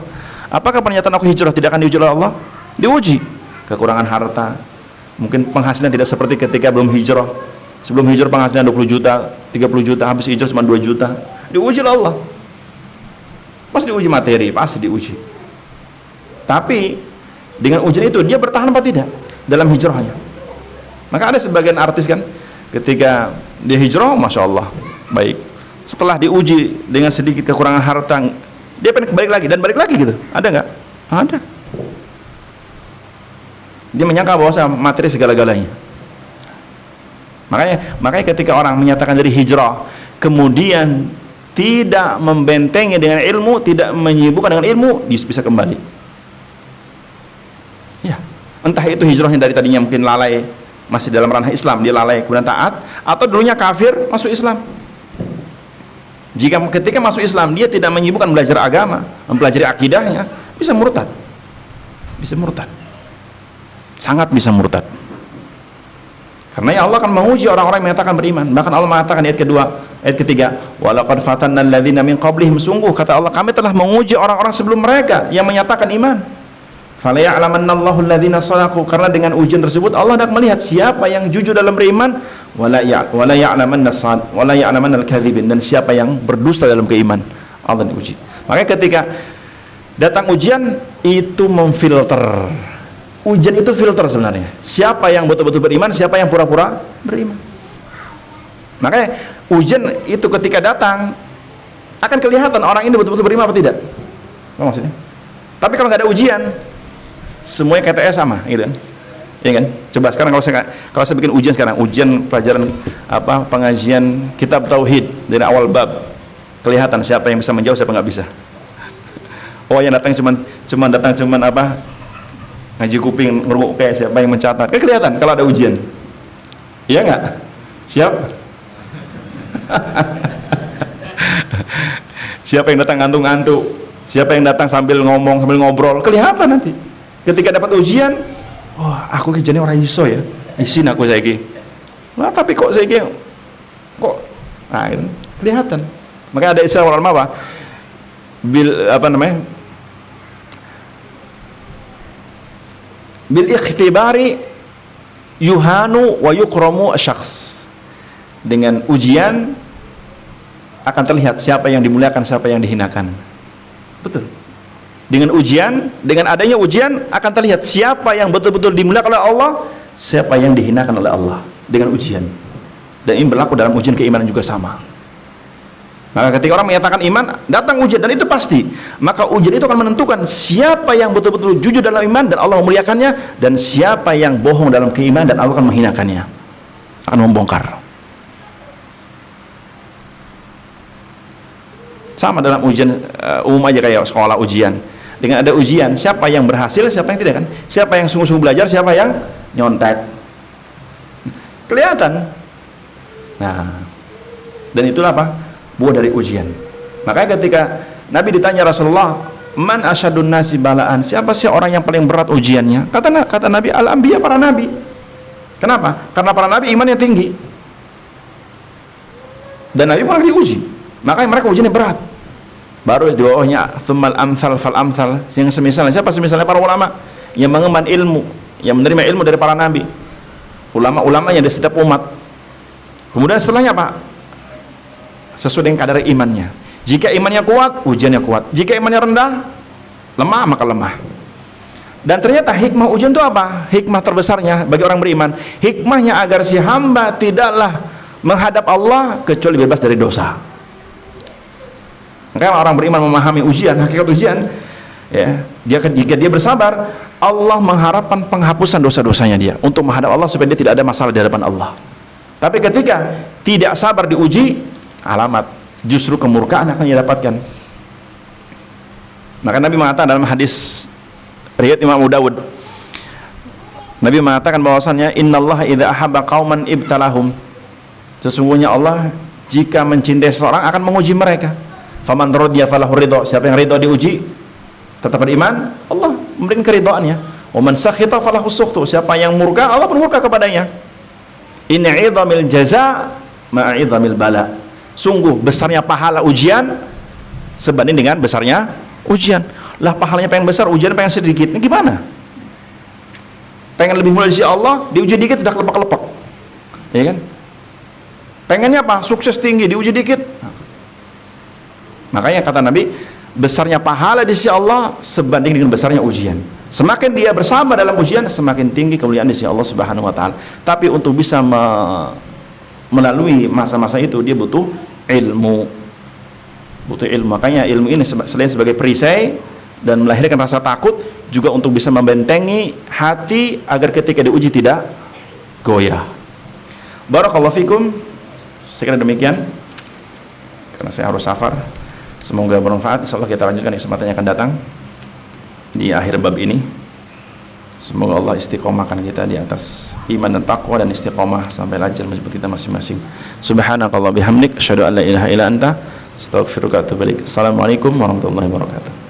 Apakah pernyataan aku hijrah tidak akan diuji oleh Allah? Diuji. Kekurangan harta, mungkin penghasilan tidak seperti ketika belum hijrah. Sebelum hijrah penghasilan 20 juta, 30 juta, habis hijrah cuma 2 juta. Diuji oleh Allah. Pasti diuji materi, pasti diuji. Tapi dengan ujian itu dia bertahan apa tidak dalam hijrahnya. Maka ada sebagian artis kan, ketika dia hijrah, masya Allah, baik. Setelah diuji dengan sedikit kekurangan harta, dia pengen balik lagi dan balik lagi gitu. Ada nggak? Ada. Dia menyangka bahwa materi segala-galanya. Makanya ketika orang menyatakan dari hijrah, kemudian tidak membentengi dengan ilmu, tidak menyibukkan dengan ilmu, dia bisa kembali. Ya, entah itu hijrahnya dari tadinya mungkin lalai, masih dalam ranah Islam, dia lalai kemudian taat, atau dulunya kafir masuk Islam. Jika ketika masuk Islam dia tidak menyibukkan belajar agama, mempelajari akidahnya, bisa murtad. Bisa murtad. Sangat bisa murtad. Karena ya Allah akan menguji orang-orang yang menyatakan beriman. Bahkan Allah mengatakan ayat ketiga, walaqad fatanna alladziina min qablihim, sungguh kata Allah kami telah menguji orang-orang sebelum mereka yang menyatakan iman. Fala ya'lamannallahu alladziina shadaqu, karena dengan ujian tersebut Allah hendak melihat siapa yang jujur dalam beriman, wala ya'lamannal kadzibin, dan siapa yang berdusta dalam keiman. Allah diuji. Makanya ketika datang ujian itu memfilter. Ujian itu filter sebenarnya. Siapa yang betul-betul beriman, siapa yang pura-pura beriman. Makanya ujian itu ketika datang akan kelihatan orang ini betul-betul beriman atau tidak. Apa maksudnya? Tapi kalau nggak ada ujian, semuanya KTS sama, gitu kan? Ya kan? Coba sekarang kalau saya bikin ujian sekarang, ujian pelajaran apa pengajian kitab tauhid dari awal bab, kelihatan siapa yang bisa menjawab, siapa nggak bisa. Oh, yang datang cuman apa? Ngaji kuping, ngeruk kayak siapa yang mencatat. Kan kelihatan kalau ada ujian. Iya nggak? Siap? Siapa yang datang ngantuk-ngantuk? Siapa yang datang sambil ngomong, sambil ngobrol? Kelihatan nanti. Ketika dapat ujian, wah, aku kejadian orang iso ya. Isin aku saiki. Nah, tapi kok saiki kok nah, itu kelihatan. Makanya ada istilah ulama apa? Bil ikhtibari yuhanu wa yukramu asyakhs. Dengan ujian akan terlihat siapa yang dimuliakan, siapa yang dihinakan. Betul. Dengan ujian, dengan adanya ujian akan terlihat siapa yang betul-betul dimuliakan oleh Allah, siapa yang dihinakan oleh Allah dengan ujian. Dan ini berlaku dalam ujian keimanan juga sama. Maka ketika orang menyatakan iman, datang ujian, dan itu pasti. Maka ujian itu akan menentukan siapa yang betul-betul jujur dalam iman dan Allah memuliakannya, dan siapa yang bohong dalam keimanan dan Allah akan menghinakannya, akan membongkar. Sama dalam ujian umum aja kayak sekolah ujian. Dengan ada ujian, siapa yang berhasil, siapa yang tidak kan? Siapa yang sungguh-sungguh belajar, siapa yang nyontek. Kelihatan. Nah, dan itulah apa? Buah dari ujian. Makanya ketika Nabi ditanya Rasulullah, man asyadun nasi balaan, siapa sih orang yang paling berat ujiannya? Kata Nabi, al-anbiya, para nabi. Kenapa? Karena para nabi imannya tinggi. Dan Nabi pernah diuji. Makanya mereka ujiannya berat. Baru di bawahnya tsummal amsal fal amsal, yang semisalnya. Siapa semisalnya? Para ulama yang mengemban ilmu, yang menerima ilmu dari para nabi, ulama-ulama yang di setiap umat. Kemudian setelahnya apa? Sesuai dengan kadar imannya. Jika imannya kuat, ujiannya kuat. Jika imannya rendah, lemah, maka lemah. Dan ternyata hikmah ujian itu apa? Hikmah terbesarnya bagi orang beriman, hikmahnya agar si hamba tidaklah menghadap Allah kecuali bebas dari dosa. Maka orang beriman memahami ujian, hakikat ujian, ya, jika dia bersabar, Allah mengharapkan penghapusan dosa-dosanya dia untuk menghadap Allah supaya dia tidak ada masalah di hadapan Allah. Tapi ketika tidak sabar diuji, alamat justru kemurkaan akan dia dapatkan. Maka Nabi mengatakan dalam hadis riwayat Imam Abu Dawud, Nabi mengatakan bahwasannya innallaha idza ahabba qauman ibtalahum, sesungguhnya Allah jika mencintai seorang akan menguji mereka. Faman radiya falahu ridha, siapa yang ridha diuji tetap beriman, Allah memberikan keridhaannya. Wa man sakhita falahu sukhtu, siapa yang murka, Allah pun murka kepadanya. Inna 'idhamil jaza ma'a 'idhamil bala, sungguh besarnya pahala ujian sebanding dengan besarnya ujian. Lah pahalanya pengen besar, ujian pengen sedikit, ini gimana? Pengen lebih mulia di sisi Allah, diuji dikit udah kelepek-kelepek, ya kan? Pengennya apa? Sukses tinggi, diuji dikit. Makanya kata Nabi, besarnya pahala di sisi Allah sebanding dengan besarnya ujian. Semakin dia bersabar dalam ujian, semakin tinggi kemuliaan di sisi Allah Subhanahu wa taala. Tapi untuk bisa melalui masa-masa itu dia butuh ilmu. Butuh ilmu. Makanya ilmu ini selain sebagai perisai dan melahirkan rasa takut, juga untuk bisa membentengi hati agar ketika diuji tidak goyah. Barakallahu fikum. Sekira demikian karena saya harus safar. Semoga bermanfaat. Insyaallah kita lanjutkan di kesempatan yang akan datang di akhir bab ini. Semoga Allah istiqomahkan kita di atas iman dan taqwa dan istiqomah sampai lancar menjemput kita masing-masing. Subhanakallah bihamdik asyhadu an la ilaha illa anta astaghfiruka wa atubu ilaik. Assalamualaikum warahmatullahi wabarakatuh.